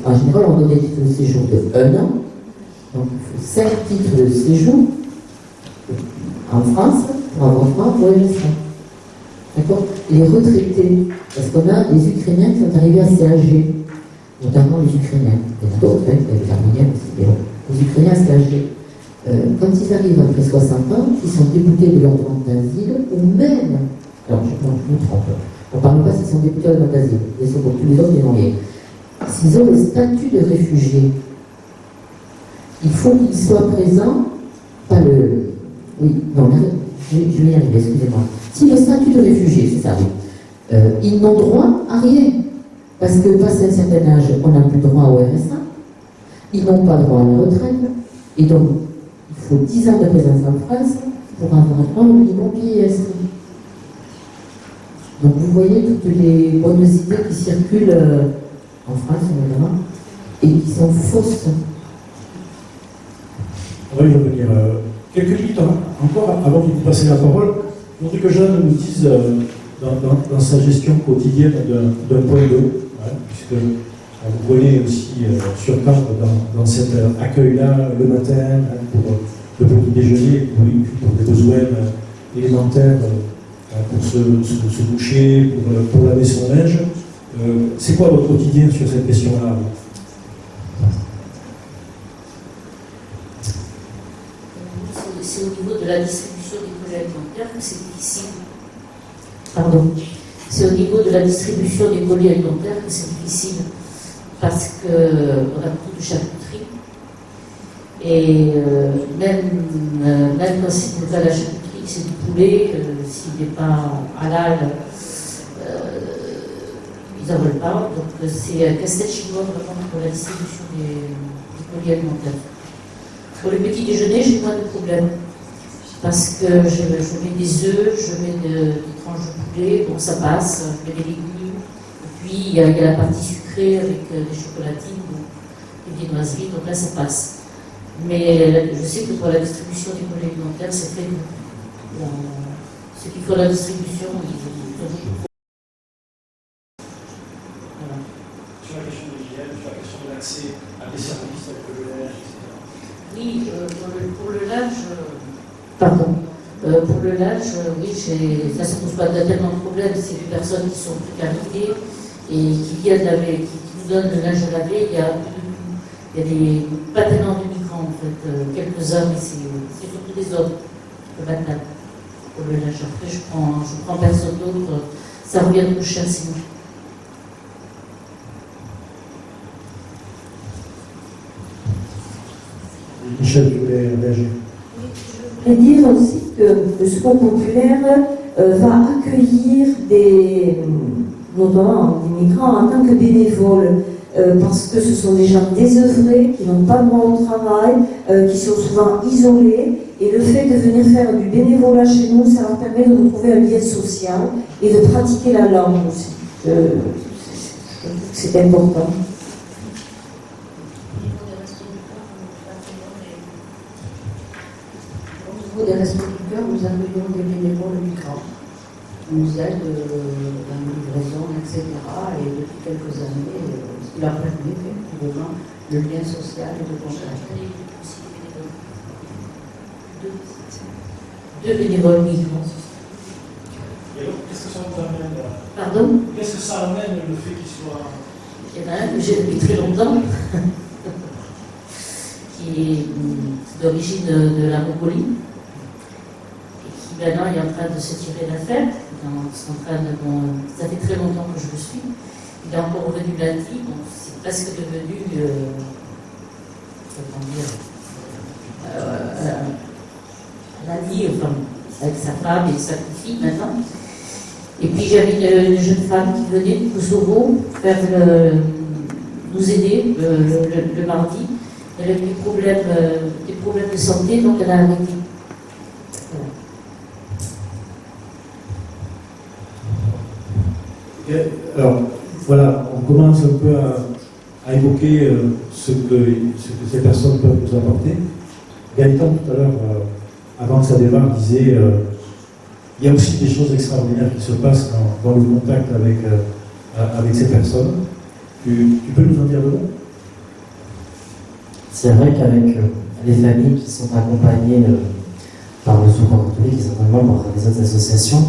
Speaker 1: en général, on donne des titres de séjour de 1 an, donc il faut 5 titres de séjour en France pour avoir droit au RSA. D'accord? Les retraités, parce qu'on a des Ukrainiens qui sont arrivés assez âgés, notamment les Ukrainiens. Il y en a d'autres, les Arméniens aussi, mais bon, les Ukrainiens assez âgés. Quand ils arrivent après 60 ans, ils sont déboutés de leur demande d'asile, ou même, alors je me trompe, on ne parle pas s'ils sont déboutés de leur demande d'asile, ils sont pour tous les autres, ils n'ont rien. S'ils ont le statut de réfugié, il faut qu'ils soient présents, pas le. Oui, non, je vais y arriver, excusez-moi. Si le statut de réfugié, c'est ça, oui, ils n'ont droit à rien. Parce que, passé un certain âge, on n'a plus droit au RSA, ils n'ont pas droit à la retraite, et donc, il faut 10 ans de présence en France pour avoir droit au minimum vieillesse. Donc, vous voyez toutes les bonnes idées qui circulent en France, notamment, et qui sont fausses.
Speaker 3: On va y revenir. Quelques minutes encore avant de vous passer la parole. Je voudrais que Jeanne nous dise, dans sa gestion quotidienne d'un point d'eau, puisque vous voyez aussi sur table dans cet accueil-là le matin pour le petit déjeuner, pour des besoins élémentaires, pour se doucher, pour laver son linge. C'est quoi votre quotidien sur cette question-là?
Speaker 6: C'est au niveau de la distribution des colis alimentaires que c'est difficile.
Speaker 1: Pardon.
Speaker 6: C'est au niveau de la distribution des colis alimentaires que c'est difficile. Parce qu'on a beaucoup de charcuterie. Et même quand c'est pas la charcuterie, c'est du poulet, s'il n'est pas halal, ils n'en veulent pas. Donc c'est un casse-tête chinois vraiment pour la distribution des colis alimentaires. Pour le petit déjeuner, j'ai moins de problèmes. Parce que je mets des œufs, je mets des tranches de poulet, donc ça passe, je mets des légumes. Et puis il y a la partie sucrée avec des chocolatines, des viennoiseries, donc là ça passe. Mais je sais que pour la distribution des colis alimentaires, c'est fait. Ceux qui font la distribution, ils ont beaucoup. Voilà.
Speaker 3: Sur la question de l'hygiène, sur la question de l'accès à des services tels que le linge, etc.
Speaker 6: Oui, pour le linge.
Speaker 1: Pardon.
Speaker 6: Pour le linge, oui, ça ne pose pas tellement de problème. C'est des personnes qui sont précarisées et qui viennent laver, qui nous donnent le linge à laver. Il y a des pas tellement de migrants, en fait, quelques-uns, mais c'est surtout des hommes le matin pour le linge. Après, je prends personne d'autre. Ça revient trop cher sinon.
Speaker 3: Michel, tu voulais réagir?
Speaker 2: Je voudrais dire aussi que le Secours populaire va accueillir notamment des migrants en tant que bénévoles. parce que ce sont des gens désœuvrés, qui n'ont pas de droit au travail, qui sont souvent isolés. Et le fait de venir faire du bénévolat chez nous, ça leur permet de retrouver un lien social et de pratiquer la langue aussi. Je trouve que c'est important.
Speaker 5: Au niveau des Restos du Cœur, nous accueillons des bénévoles migrants. Ils nous aident dans la livraison, etc. Et depuis quelques années, ce qui leur permet effectivement le lien social et de contact.
Speaker 6: Deux bénévoles migrants.
Speaker 3: Et alors, qu'est-ce que ça vous amène là?
Speaker 6: Pardon?
Speaker 3: Qu'est-ce que ça amène le fait qu'il soit...
Speaker 6: Il y en a un que j'ai depuis très longtemps, qui est d'origine de la Mongolie, et qui maintenant est en train de se tirer d'affaire. Ça fait très longtemps que je le suis. Il est encore revenu lundi, donc c'est presque devenu l'ami, enfin, avec sa femme et sa petite-fille maintenant. Et puis j'avais une jeune femme qui venait de Kosovo nous aider le mardi. Elle avait des problèmes de santé, donc elle a arrêté.
Speaker 3: Voilà. Alors, voilà, on commence un peu à évoquer ce que ces personnes peuvent nous apporter. Gaëtan, tout à l'heure, avant que ça démarre, disait il y a aussi des choses extraordinaires qui se passent dans le contact avec ces personnes. Tu peux nous en dire deux mots?
Speaker 4: C'est vrai qu'avec les familles qui sont accompagnées par le Secours catholique et certainement par les autres associations,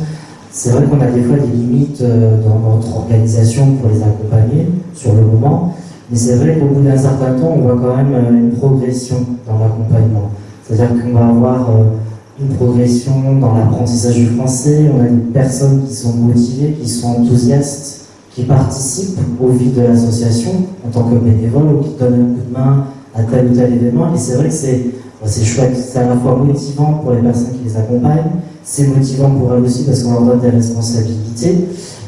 Speaker 4: c'est vrai qu'on a des fois des limites dans notre organisation pour les accompagner sur le moment, mais c'est vrai qu'au bout d'un certain temps, on voit quand même une progression dans l'accompagnement. C'est-à-dire qu'on va avoir une progression dans l'apprentissage du français, on a des personnes qui sont motivées, qui sont enthousiastes, qui participent au vie de l'association en tant que bénévoles ou qui donnent un coup de main à tel ou tel événement. Et c'est vrai que c'est chouette, c'est à la fois motivant pour les personnes qui les accompagnent, c'est motivant pour elles aussi parce qu'on leur donne des responsabilités.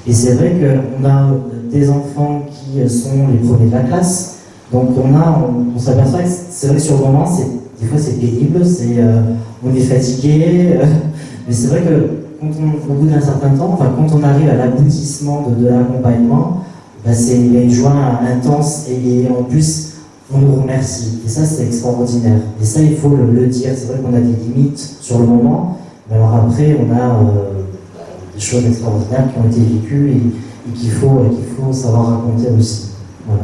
Speaker 4: Et c'est vrai qu'on a des enfants qui sont les premiers de la classe, donc on s'aperçoit que c'est vrai que sur le moment, des fois c'est pénible, on est fatigué, mais c'est vrai que au bout d'un certain temps, enfin, quand on arrive à l'aboutissement de l'accompagnement, il y a une joie intense et en plus on nous remercie. Et ça c'est extraordinaire. Et ça il faut le dire. C'est vrai qu'on a des limites sur le moment, mais alors après on a des choses extraordinaires qui ont été vécues et qu'il faut savoir raconter aussi. Voilà.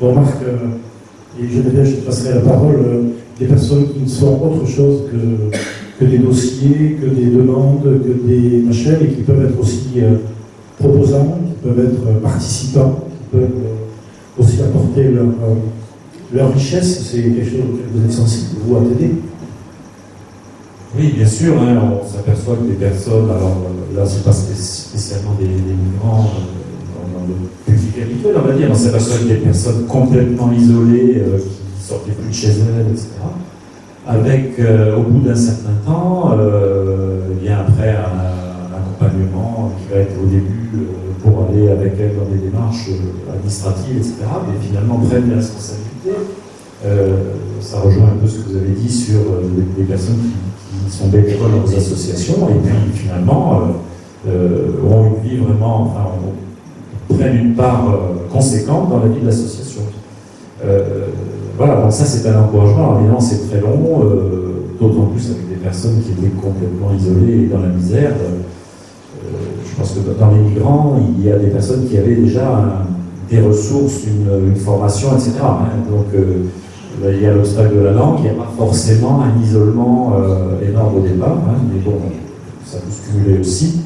Speaker 3: On remarque, et je te passerai la parole, des personnes qui ne sont autre chose que des dossiers, que des demandes, que des machins, et qui peuvent être aussi proposants, qui peuvent être participants, qui peuvent aussi apporter leur richesse. C'est quelque chose auquel vous êtes sensible, vous, à t'aider.
Speaker 8: Oui, bien sûr, hein, on s'aperçoit que des personnes, alors là c'est pas spécialement des migrants dans le public habituel, on va dire, on s'aperçoit que des personnes complètement isolées, qui sortaient plus de chez elles, etc. Avec, au bout d'un certain temps, bien après un accompagnement qui va être au début pour aller avec elles dans des démarches administratives, etc., mais finalement prennent des responsabilités. Ça rejoint un peu ce que vous avez dit sur les personnes qui sont bénévoles dans les associations et puis finalement ont une vie vraiment, enfin, prennent une part conséquente dans la vie de l'association. Voilà, donc ça c'est un encouragement. Alors, évidemment c'est très long, d'autant plus avec des personnes qui étaient complètement isolées et dans la misère. Je pense que dans les migrants, il y a des personnes qui avaient déjà des ressources, une formation, etc. Hein. Donc il y a l'obstacle de la langue, il n'y a pas forcément un isolement énorme au départ, hein, mais bon, ça peut se cumuler aussi.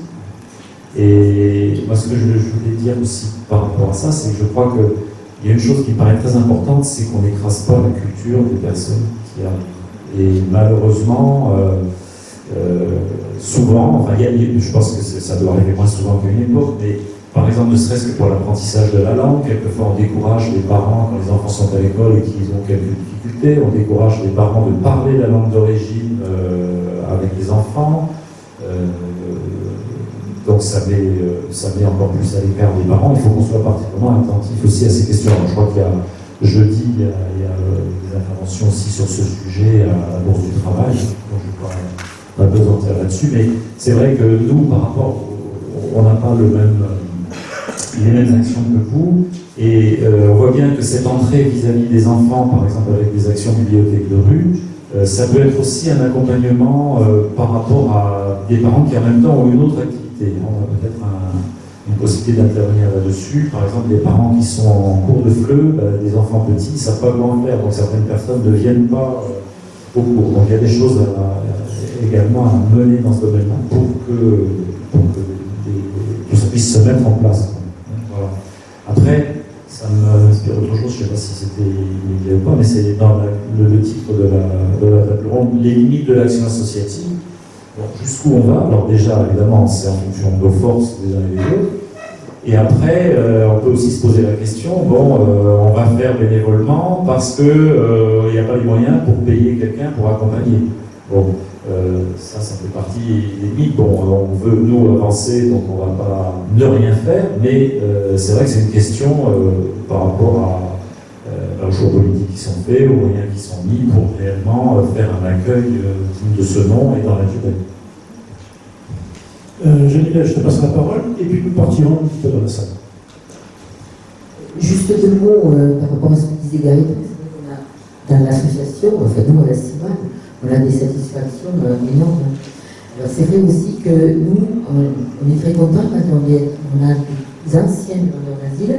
Speaker 8: Et moi, ce que je voulais dire aussi par rapport à ça, c'est que je crois qu'il y a une chose qui me paraît très importante, c'est qu'on n'écrase pas la culture des personnes qui arrivent. Et malheureusement, souvent, enfin, je pense que ça doit arriver moins souvent qu'à une époque, mais par exemple, ne serait-ce que pour l'apprentissage de la langue, quelquefois on décourage les parents, quand les enfants sont à l'école et qu'ils ont quelques difficultés, on décourage les parents de parler la langue d'origine avec les enfants. Donc ça met encore plus à l'écart des parents. Il faut qu'on soit particulièrement attentif aussi à ces questions. Alors, je crois qu'il y a jeudi, il y a des interventions aussi sur ce sujet à la Bourse du Travail. Donc je ne vais pas pesantir là-dessus, mais c'est vrai que nous, par rapport, on n'a pas les mêmes actions que vous, et on voit bien que cette entrée vis-à-vis des enfants, par exemple avec des actions bibliothèques de rue, ça peut être aussi un accompagnement par rapport à des parents qui en même temps ont une autre activité. On a peut-être une possibilité d'intervenir là-dessus. Par exemple, des parents qui sont en cours de FLE, des enfants petits, ils ne savent pas comment faire, donc certaines personnes ne viennent pas au cours. Donc il y a des choses également à mener dans ce domaine-là pour que ça puisse se mettre en place. Voilà. Après, ça m'inspire autre chose, je ne sais pas si c'était immédiat ou pas, mais c'est dans le titre de la table ronde, les limites de l'action associative. Jusqu'où on va? Alors déjà, évidemment, c'est en fonction de nos forces des uns et des autres. Et après, on peut aussi se poser la question, on va faire bénévolement parce qu'il n'y a pas les moyens pour payer quelqu'un pour accompagner. Bon, ça fait partie des limites. On veut, nous, avancer, donc on ne va pas ne rien faire, mais c'est vrai que c'est une question par rapport aux choix politiques qui sont faits, aux moyens qui sont mis pour réellement faire un accueil de ce nom et dans la durée.
Speaker 3: Geneviève, je te passe la parole, et puis nous partirons un petit peu dans la salle.
Speaker 1: Juste deux mots par rapport à ce que disait Gary. Dans l'association, enfin nous, à la CIMAD, on a des satisfactions énormes. Alors c'est vrai aussi que nous, on est très contents quand on a des anciens demandeurs d'asile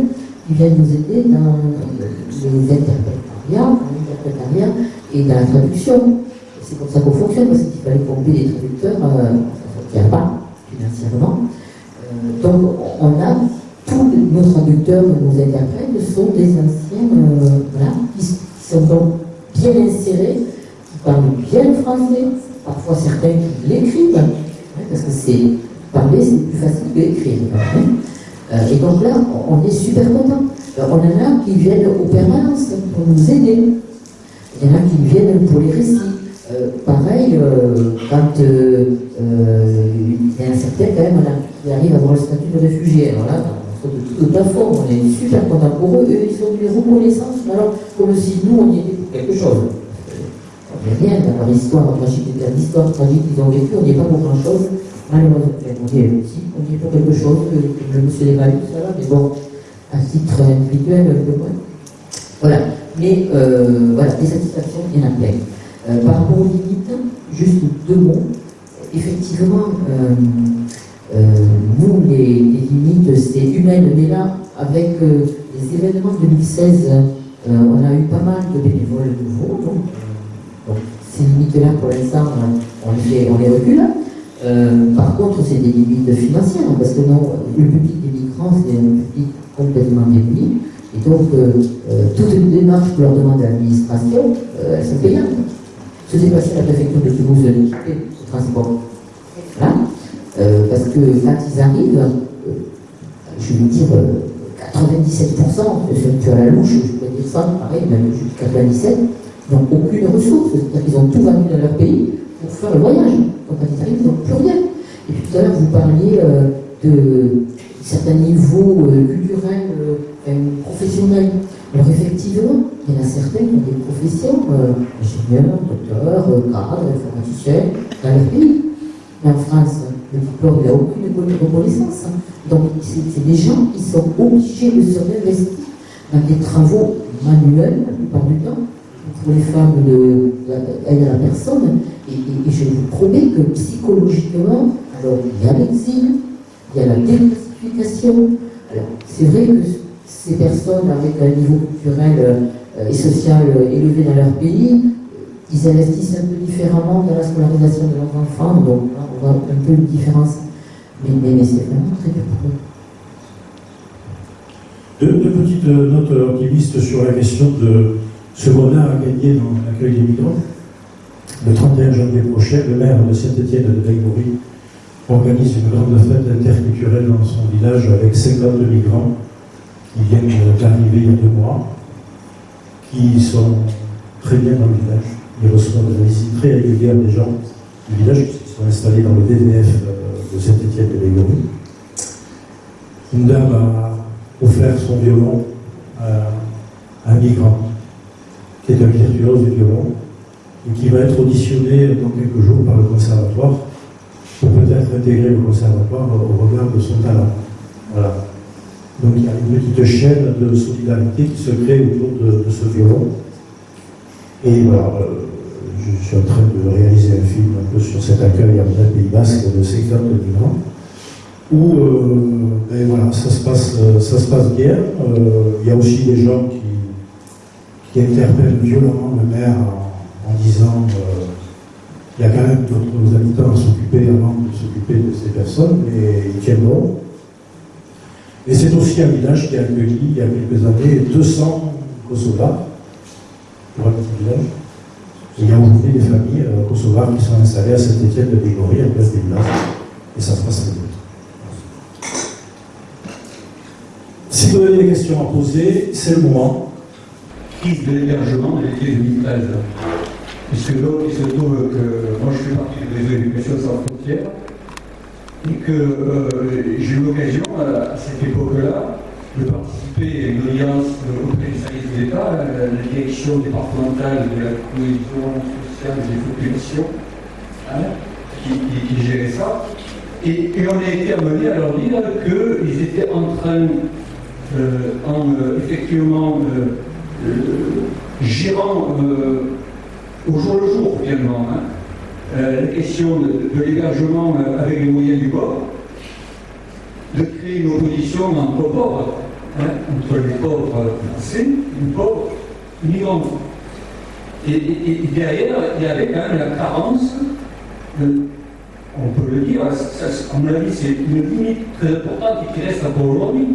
Speaker 1: qui viennent nous aider dans les interprétariats et dans la traduction. C'est comme ça qu'on fonctionne, parce qu'il fallait pomper des traducteurs, il n'y a pas financièrement. Donc on a tous nos traducteurs, nos interprètes sont des anciens qui sont donc bien insérés, qui parlent bien le français, parfois certains qui l'écrivent, parce que parler c'est plus facile que écrire. Et donc là, on est super contents. On en a qui viennent aux permanences pour nous aider. Il y en a qui viennent pour les récits. Pareil, quand il y a un certain quand même qui arrive à avoir le statut de réfugié. Alors là, de toute façon, on est super contents pour eux. Eux, ils ont des reconnaissances, alors comme si nous, on y était pour quelque chose. On n'est rien dans leur histoire tragique, l'histoire tragique qu'ils ont vécue, on n'y est pas pour grand-chose. Malheureusement, on y est pour quelque chose, le monsieur l'évalue, ça va, mais bon, à titre individuel, un peu moins. Voilà. Mais voilà, des satisfactions, il y en a plein. Par rapport aux limites, juste deux mots. Effectivement, nous, les limites, c'est humaine, mais là, avec les événements de 2016, on a eu pas mal de bénévoles nouveaux. Donc ces limites-là, pour l'instant, on les recule. Par contre, c'est des limites financières, parce que non, le public des migrants, c'est un public complètement démuni. Et donc, toute une démarche pour leur demander à l'administration, elles sont payantes. Se déplacer à la préfecture de Toulouse, l'équiper au transport. Voilà. Parce que quand ils arrivent, je vais dire 97%, tu as la louche, je pourrais dire ça, pareil, même jusqu'à 97%, n'ont aucune ressource, c'est-à-dire qu'ils ont tout vendu dans leur pays pour faire le voyage. Donc quand ils arrivent, ils n'ont plus rien. Et puis tout à l'heure, vous parliez de certains niveaux culturels, professionnels. Alors effectivement, il y en a certains qui ont des professions, ingénieurs, docteurs, cadres, informaticiens, dans leur pays. Mais en France, le diplôme, il n'a aucune reconnaissance. Donc c'est des gens qui sont obligés de se réinvestir dans des travaux manuels, la plupart du temps, pour les femmes d'aider la personne. Et je vous promets que psychologiquement, alors il y a l'exil, il y a la déclassification. Alors c'est vrai que ces personnes avec un niveau culturel et social élevé dans leur pays, ils investissent un peu différemment dans la scolarisation de leurs enfants, donc là, on voit un peu une différence. Mais c'est vraiment très dur pour eux.
Speaker 3: Deux petites notes optimistes sur la question de ce qu'on a à gagner dans l'accueil des migrants. Le 31 janvier prochain, le maire de Saint-Étienne de Belgorod organise une grande fête interculturelle dans son village avec 50 migrants qui viennent d'arriver il y a 2 mois, qui sont très bien dans le village. Ils reçoivent des visites très régulières des gens du village qui sont installés dans le VVF de Saint-Étienne de Belgorod. une dame a offert son violon à un migrant qui est un virtuose du violon et qui va être auditionné dans quelques jours par le conservatoire pour peut-être intégrer le conservatoire au regard de son talent. Voilà. Donc il y a une petite chaîne de solidarité qui se crée autour de ce violon. Et voilà, je suis en train de réaliser un film un peu sur cet accueil en Pays Basque de ces camps de migrants, où ben voilà, ça se passe bien. Il y a aussi des gens qui interpellent violemment le maire en disant il y a quand même d'autres habitants à s'occuper avant de s'occuper de ces personnes, mais ils tiennent bon. Et c'est aussi un village qui a accueilli il y a quelques années 200 Kosovars pour un petit village. Et il y a aujourd'hui des familles kosovars qui sont installées à Saint-Étienne de Bégory, en place des villages. Et ça se passe très bien. Si vous avez des questions à poser, c'est le moment.
Speaker 10: Crise de l'hébergement de l'été 2013. Puisque donc il se trouve que moi je fais partie du réseau Éducation sans frontières et que j'ai eu l'occasion à cette époque-là de participer à une audience auprès du service de l'État, la direction départementale de la cohésion sociale et des populations, qui gérait ça. Et on a été amené à leur dire qu'ils étaient en train, effectivement, gérant au jour le jour, finalement, la question de l'hébergement avec les moyens du bord, de créer une opposition entre pauvres, entre les pauvres français et les pauvres migrants. Et derrière, il y avait quand même la carence, on peut le dire, à mon avis, c'est une limite très importante qui reste encore aujourd'hui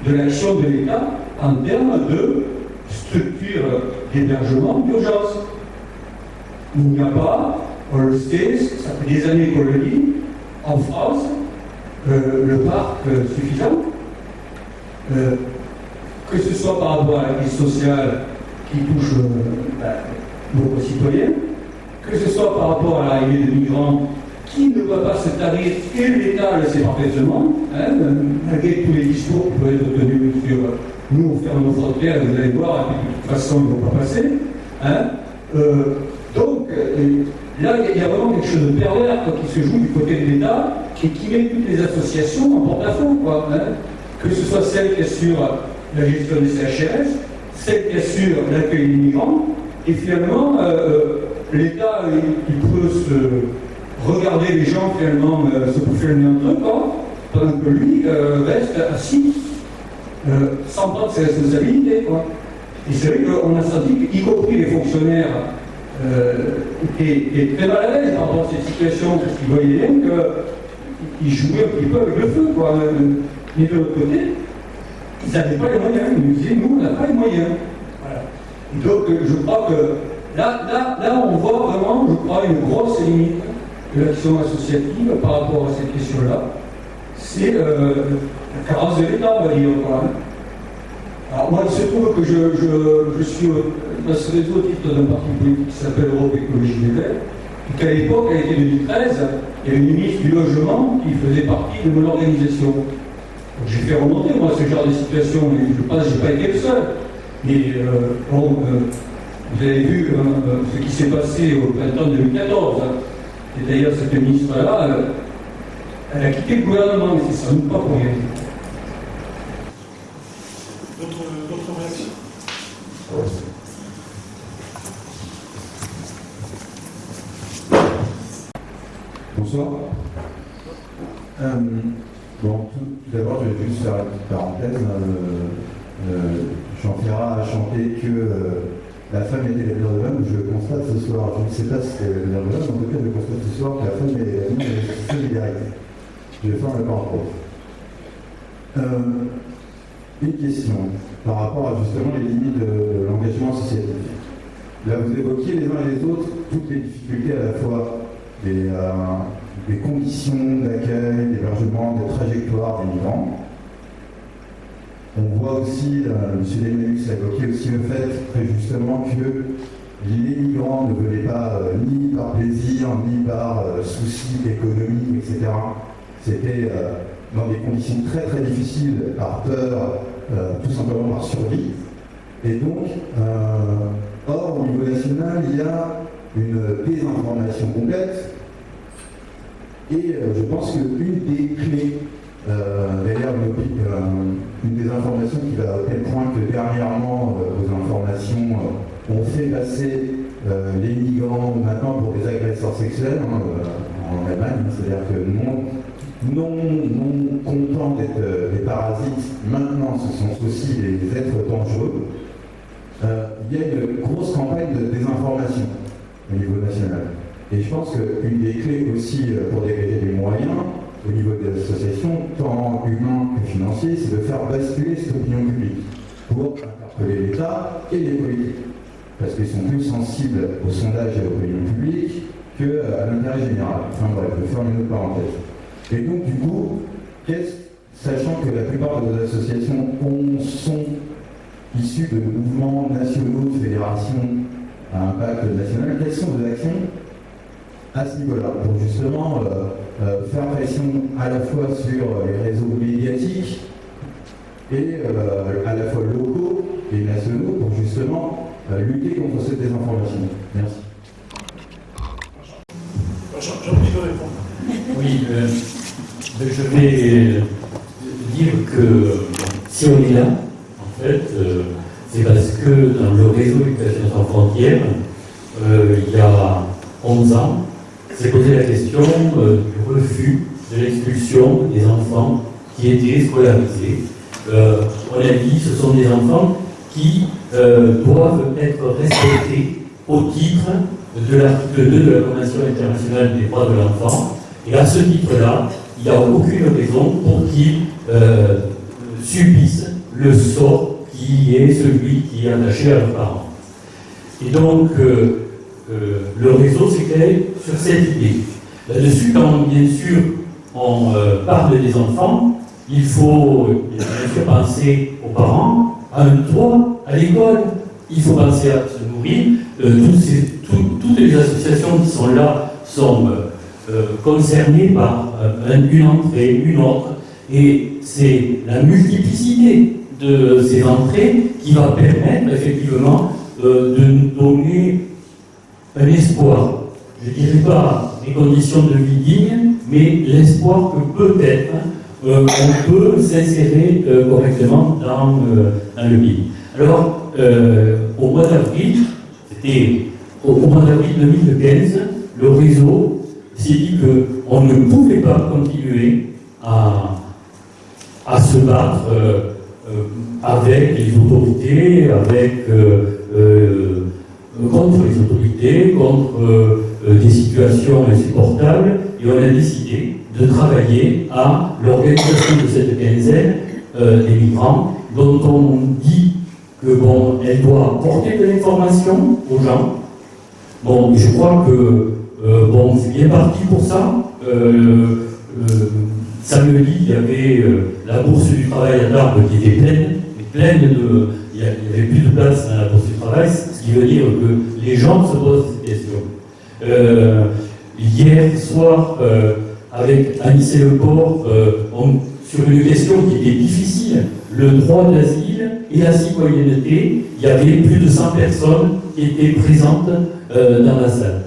Speaker 10: de l'action de l'État en termes de structure d'hébergement d'urgence. Il n'y a pas, on le sait, ça fait des années qu'on le dit, en France, le parc suffisant, que ce soit par rapport à la crise sociale qui touche nos concitoyens, que ce soit par rapport à l'arrivée de migrants qui ne va pas se tarir, et l'État le sait parfaitement, malgré tous les discours qui peuvent être tenus sur nous, on ferme nos frontières, vous allez voir, et puis de toute façon, ils ne vont pas passer. Donc, là, il y a vraiment quelque chose de pervers qui se joue du côté de l'État et qui met toutes les associations en porte-à-faux, que ce soit celle qui assure la gestion des CHRS, celle qui assure l'accueil des migrants, et finalement, l'État, il peut se regarder les gens finalement se bouffer le nez entre eux, pendant que lui reste assis, sans prendre ses responsabilités, Et c'est vrai qu'on a senti qu'y compris les fonctionnaires étaient très mal à l'aise par rapport à cette situation, parce qu'ils voyaient bien qu'ils jouaient un petit peu avec le feu, Mais de l'autre côté, ils n'avaient pas les moyens. Ils nous disaient, nous, on n'a pas les moyens. Voilà. Et donc, je crois que là, on voit vraiment, je crois, une grosse limite de l'action associative par rapport à cette question-là. C'est la carence de l'État, on va dire. Alors moi, il se trouve que je suis dans ce réseau au titre d'un parti politique qui s'appelle Europe Écologie Les Verts, et qu'à l'époque, à l'été 2013, il y avait une ministre du Logement qui faisait partie de mon organisation. Donc j'ai fait remonter, moi, ce genre de situation, et je pense que je n'ai pas été le seul. Mais vous avez vu ce qui s'est passé au printemps 2014. Et d'ailleurs, cette ministre-là, elle a quitté le gouvernement, mais c'est sans doute pas pour rien.
Speaker 3: D'autres réactions?
Speaker 11: Bonsoir. Bon, tout d'abord, je vais juste faire une petite parenthèse. Jean Ferrat a chanté que la femme était l'avenir de l'homme. Je constate ce soir, je ne sais pas si c'est l'avenir de l'homme, en tout cas, je constate ce soir que la femme est l'avenir de la solidarité. Je vais faire le parcours. Une question par rapport à justement les limites de l'engagement associatif. Là, vous évoquiez les uns et les autres toutes les difficultés à la fois des conditions d'accueil, d'hébergement, de trajectoire des migrants. On voit aussi, M. Desmenux a évoqué aussi le fait, très justement, que les migrants ne venaient pas ni par plaisir, ni par souci économique, etc. C'était dans des conditions très très difficiles, par peur, tout simplement par survie. Et donc, or, au niveau national, il y a une désinformation complète. Et je pense qu'une des clés, d'ailleurs, une des informations qui va à tel point que dernièrement, aux informations ont fait passer les migrants maintenant pour des agresseurs sexuels en Allemagne, c'est-à-dire que non contents d'être des parasites, maintenant ce sont aussi des êtres dangereux. Il y a une grosse campagne de désinformation au niveau national. Et je pense qu'une des clés aussi pour dégager des moyens au niveau des associations, tant humains que financiers, c'est de faire basculer cette opinion publique pour interpeller l'État et les politiques. Parce qu'ils sont plus sensibles au sondage et à l'opinion publique qu'à l'intérêt général. Enfin bref, je vais faire une autre parenthèse. Et donc du coup, sachant que la plupart de nos associations sont issues de mouvements nationaux, de fédérations à impact national, quelles sont vos actions à ce niveau-là, pour justement faire pression à la fois sur les réseaux médiatiques et à la fois locaux et nationaux pour justement lutter contre cette désinformation. Merci.
Speaker 3: J'ai envie de répondre.
Speaker 8: Oui, je vais dire que si on est là, en fait, c'est parce que dans le réseau Éducation sans frontières, il y a 11 ans, s'est posé la question du refus de l'expulsion des enfants qui étaient scolarisés. On a dit que ce sont des enfants qui doivent être respectés au titre de l'article 2 de la Convention internationale des droits de l'enfant. Et à ce titre-là, il n'y a aucune raison pour qu'ils subissent le sort qui est celui qui est attaché à leurs parents. Et donc, le réseau s'est créé sur cette idée. Là-dessus, quand bien sûr on parle des enfants, il faut bien sûr penser aux parents, à un toit, à l'école, il faut penser à se nourrir. Toutes les associations qui sont là sont concernées par une entrée, une autre, et c'est la multiplicité de ces entrées qui va permettre effectivement de nous donner un espoir. Je ne dirais pas des conditions de vie dignes, mais l'espoir que peut-être on peut s'insérer correctement dans le pays. Alors, au mois d'avril, c'était au mois d'avril 2015, le réseau s'est dit qu'on ne pouvait pas continuer à se battre avec les autorités, contre les autorités, contre des situations insupportables, et on a décidé de travailler à l'organisation de cette quinzaine des migrants, dont on dit que elle doit apporter de l'information aux gens. Bon, je crois que c'est bien parti pour ça. Samedi, il y avait la bourse du travail à Tarbes qui était pleine de. Il n'y avait plus de place dans la bourse du travail, ce qui veut dire que les gens se posent cette question. Hier soir, avec Anissé Leport, sur une question qui était difficile, le droit d'asile et la citoyenneté, il y avait plus de 100 personnes qui étaient présentes dans la salle.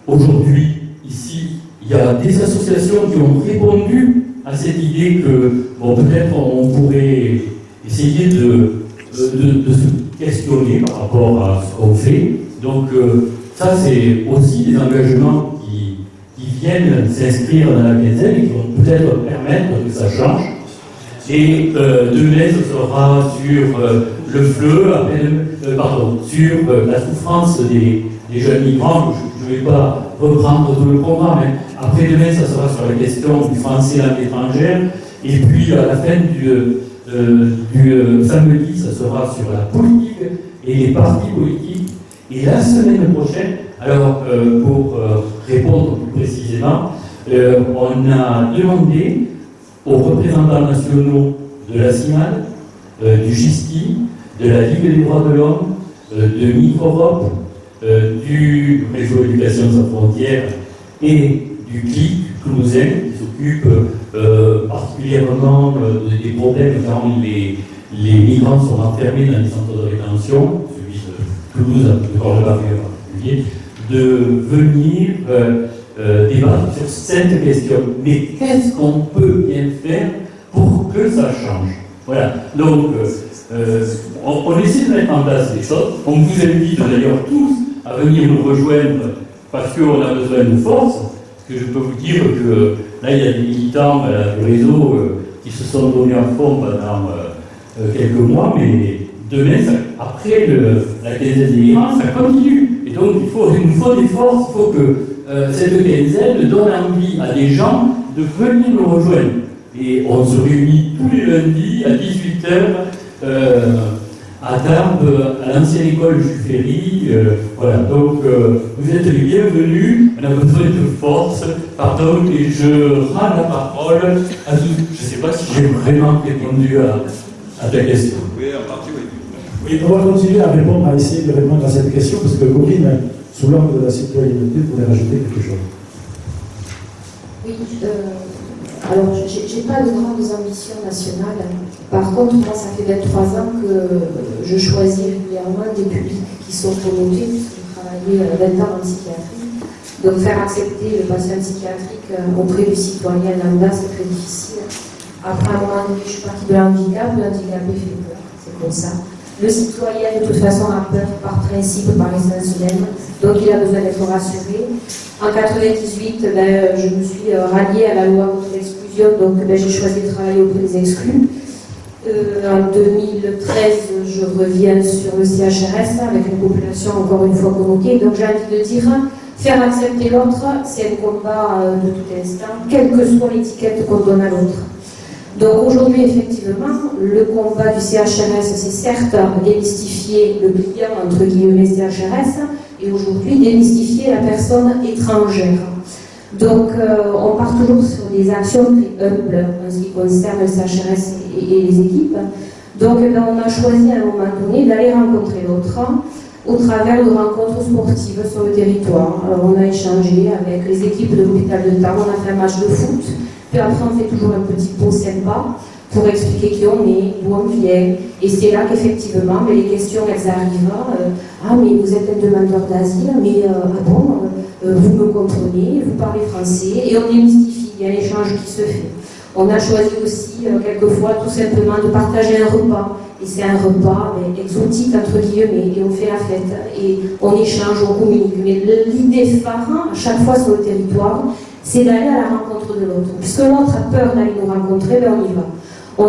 Speaker 8: Aujourd'hui, ici, il y a des associations qui ont répondu à cette idée que, peut-être on pourrait essayer de se questionner par rapport à ce qu'on fait. Donc, ça, c'est aussi des engagements qui viennent s'inscrire dans la quinzaine et qui vont peut-être permettre que ça change. Et demain, ce sera sur le fleu, sur la souffrance des jeunes migrants. Je ne vais pas reprendre tout le programme, mais après-demain, ça sera sur la question du français langue étrangère. Et puis, à la fin du samedi, ça sera sur la politique et les partis politiques. Et la semaine prochaine, alors pour répondre plus précisément, on a demandé aux représentants nationaux de la CIMAD, du GISTI, de la Ligue des droits de l'homme, de Micro-Europe, du réseau Éducation sans frontières et du CLIC,
Speaker 12: toulousain qui s'occupe particulièrement des problèmes quand les migrants sont enfermés dans les centres de rétention, celui de Toulouse, de Cordoue-Bavère en particulier, de venir débattre sur cette question. Mais qu'est-ce qu'on peut bien faire pour que ça change? Voilà. Donc, on essaie de mettre en place des choses. On vous invite d'ailleurs tous à venir nous rejoindre parce qu'on a besoin de force. Parce que je peux vous dire que là, il y a des militants du réseau qui se sont donnés en fond pendant quelques mois, mais demain, après la quinzaine des migrants, ça continue. Et donc, il nous faut des forces, il faut que cette quinzaine donne envie à des gens de venir nous rejoindre. Et on se réunit tous les lundis à 18h à Tarbes, à l'ancienne école Jules Ferry. Voilà, donc vous êtes les bienvenus, on a besoin de force, pardon, et je rends la parole à tous. Je ne sais pas si j'ai vraiment répondu à ta question.
Speaker 13: Oui, en partie, oui.
Speaker 3: Oui, on va continuer à essayer de répondre à cette question, parce que Corinne, sous l'angle de la citoyenneté, voulait rajouter quelque chose.
Speaker 7: Oui, alors j'ai pas de grandes ambitions nationales. Par contre, moi, ça fait 23 ans que je choisis régulièrement des publics qui sont promotés, puisque j'ai travaillé 20 ans en psychiatrie. Donc faire accepter le patient psychiatrique auprès du citoyen lambda, c'est très difficile. Après, à un moment donné, je suis partie de l'handicap, le handicapé fait peur, c'est comme ça. Le citoyen, de toute façon, a peur par principe, par essence même, donc il a besoin d'être rassuré. En 1998, je me suis ralliée à la loi contre l'exclusion, donc j'ai choisi de travailler auprès des exclus. En 2013, je reviens sur le CHRS avec une population encore une fois convoquée. Donc j'ai envie de dire, faire accepter l'autre, c'est un combat de tout instant, quelle que soit l'étiquette qu'on donne à l'autre. Donc aujourd'hui, effectivement, le combat du CHRS, c'est certes démystifier le client, entre guillemets, CHRS, et aujourd'hui démystifier la personne étrangère. Donc on part toujours sur des actions très humbles en ce qui concerne le CHRS et les équipes. Donc on a choisi à un moment donné d'aller rencontrer l'autre au travers de rencontres sportives sur le territoire. Alors on a échangé avec les équipes de l'hôpital de Tarbes, on a fait un match de foot. Puis après, on fait toujours un petit pot sympa pour expliquer qui on est, d'où on vient. Et c'est là qu'effectivement, les questions, elles arrivent. Ah, mais vous êtes un demandeur d'asile, mais ah bon, vous me comprenez, vous parlez français. Et on démystifie, il y a l'échange qui se fait. On a choisi aussi, quelquefois, tout simplement de partager un repas. Et c'est un repas exotique, entre guillemets, et on fait la fête. Et on échange, on communique. Mais l'idée phare, à chaque fois sur le territoire, c'est d'aller à la rencontre de l'autre. Puisque l'autre a peur d'aller nous rencontrer, ben on y va. On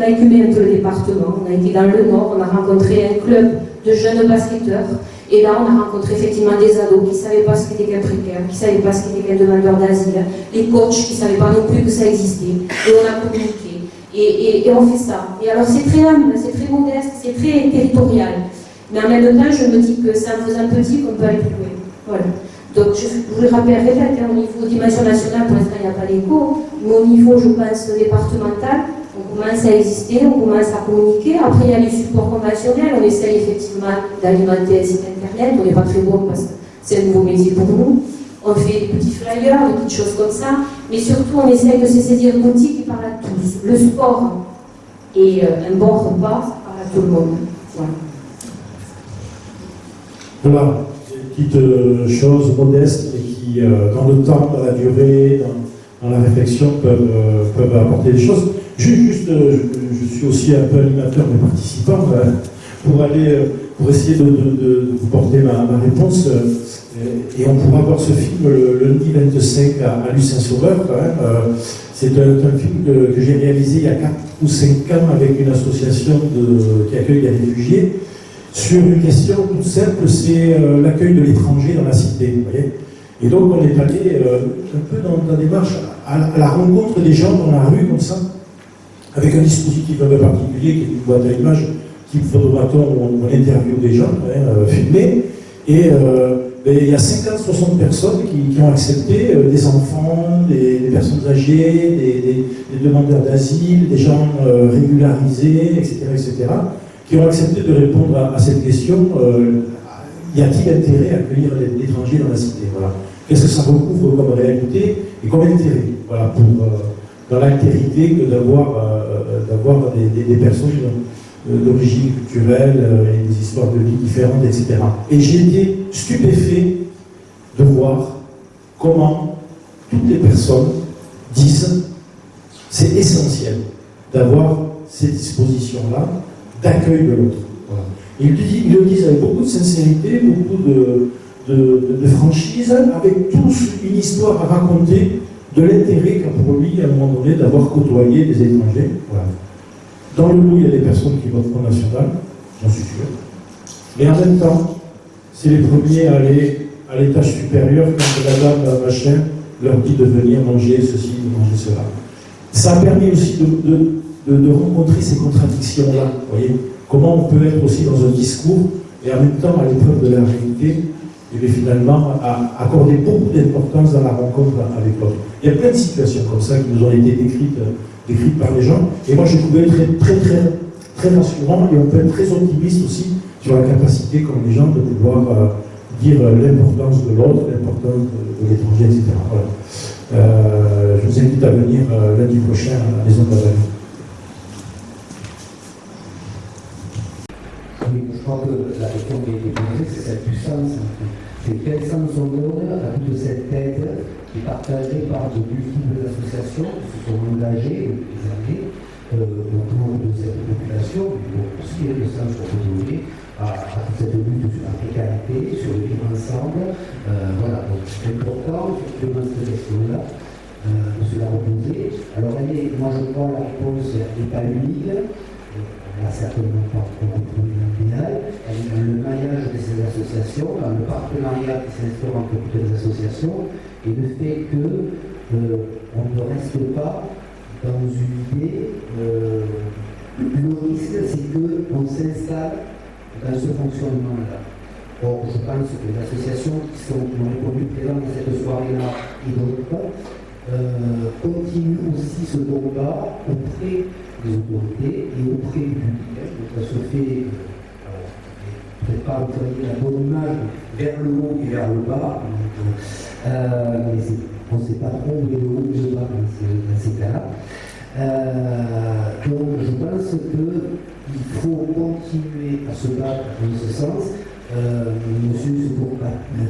Speaker 7: a écumé un peu le département, on a été dans le Nord, on a rencontré un club de jeunes basketteurs, et là on a rencontré effectivement des ados qui ne savaient pas ce qu'était qu'un précaire, qui ne savaient pas ce qu'était qu'un demandeur d'asile, les coachs qui ne savaient pas non plus que ça existait, et on a communiqué, et on fait ça. Et alors c'est très humble, c'est très modeste, c'est très territorial, mais en même temps je me dis que c'est en faisant petit qu'on peut aller plus loin. Voilà. Donc je vous le rappelle, au niveau dimension nationale, pour l'instant il n'y a pas d'écho, mais au niveau, je pense, départemental, on commence à exister, on commence à communiquer. Après, il y a les supports conventionnels, on essaye effectivement d'alimenter un site internet, on n'est pas très bon parce que c'est un nouveau métier pour nous. On fait des petits flyers, des petites choses comme ça, mais surtout on essaye de se saisir d'outils qui parlent à tous. Le sport et un bon repas, ça parle à tout le monde.
Speaker 3: Voilà. Petites choses modestes, mais qui, dans le temps, dans la durée, dans la réflexion, peuvent apporter des choses. Juste, je suis aussi un peu animateur, mais participant, pour essayer de vous porter ma réponse. Et on pourra voir ce film le lundi 25 à Lucin-Sauveur, quand même. C'est un film que j'ai réalisé il y a 4 ou 5 ans avec une association qui accueille les réfugiés, sur une question toute simple, c'est l'accueil de l'étranger dans la cité. Vous voyez. Et donc on est allé un peu dans la démarche à la rencontre des gens dans la rue comme ça, avec un dispositif un peu particulier qui est une boîte à images, type photomaton où on interviewe des gens, filmés. Et il y a 50-60 personnes qui ont accepté, des enfants, des personnes âgées, des demandeurs d'asile, des gens régularisés, etc., qui ont accepté de répondre à cette question, y a-t-il intérêt à accueillir l'étranger dans la cité? Voilà. qu'est-ce que ça recouvre comme réalité et comme intérêt, voilà, pour, dans l'altérité que d'avoir des personnes d'origine culturelle et des histoires de vie différentes, etc. Et j'ai été stupéfait de voir comment toutes les personnes disent c'est essentiel d'avoir ces dispositions-là d'accueil de l'autre. Voilà. Ils le disent avec beaucoup de sincérité, beaucoup de franchise, avec tous une histoire à raconter de l'intérêt qu'a pour lui, à un moment donné, d'avoir côtoyé des étrangers. Voilà. Dans le lot, il y a des personnes qui votent Front National, j'en suis sûr. Mais en même temps, c'est les premiers à aller à l'étage supérieur quand la dame machin leur dit de venir manger ceci, de manger cela. Ça a permis aussi de rencontrer ces contradictions-là. Vous voyez, comment on peut être aussi dans un discours et en même temps à l'épreuve de la réalité, et bien finalement à accorder beaucoup d'importance dans la rencontre avec l'autre. Il y a plein de situations comme ça qui nous ont été décrites par les gens, et moi je trouvais très rassurant, et on peut être très optimiste aussi sur la capacité qu'ont les gens de pouvoir dire l'importance de l'autre, l'importance de l'étranger, etc. Voilà. Je vous invite à venir lundi prochain à la Maison de la Vallée.
Speaker 13: Oui, je crois que la question qui a été posée, c'est celle du sens. C'est quel sens on donne à toute cette aide qui est partagée par de multiples associations qui se sont engagées depuis des années autour de cette population, mais aussi le sens qu'on peut donner à toute cette lutte sur la précarité, sur le vivre ensemble. Voilà, donc c'est important, effectivement, cette question-là, de se la reposer. Alors, moi je crois la réponse n'est pas unique. Elle n'a certainement pas compris l'idéal. Le maillage de ces associations, le partenariat qui s'instaure entre toutes les associations, et le fait qu'on ne reste pas dans une idée. Le risque, c'est qu'on s'installe dans ce fonctionnement-là. Or, je pense que les associations qui ont répondu présentes dans cette soirée-là et d'autres continuent aussi ce combat auprès des autorités et auprès du public. Donc ça se fait, peut-être pas employer la bonne image vers le haut et vers le bas, mais on ne sait pas trop où est le haut et le bas dans ces cas-là. Donc je pense qu'il faut continuer à se battre dans ce sens. Monsieur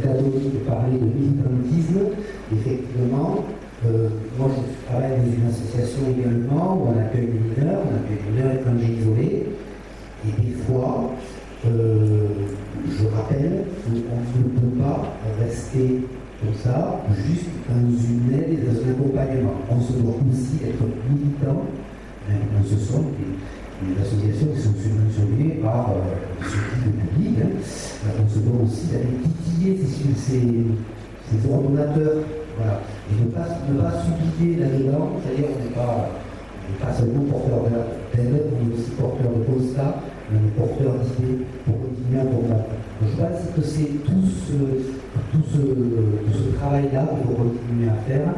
Speaker 13: Cadoni parlait de militantisme. Effectivement, moi je travaille dans une association également où on accueille des mineurs, étrangers isolés, et des fois, je rappelle qu'on ne peut pas rester comme ça, juste dans une aide et dans un accompagnement. On se doit aussi être militant, ce sont des associations qui sont subventionnées par ce type de public. On se doit aussi d'aller titiller ces ordonnateurs. Voilà. Et ne pas s'oublier là-dedans, c'est-à-dire on n'est pas seulement porteur d'aide, on est aussi porteur de constat, on est porteur d'idées pour continuer à combattre. Donc, je pense que c'est tout ce travail-là qu'il faut continuer à faire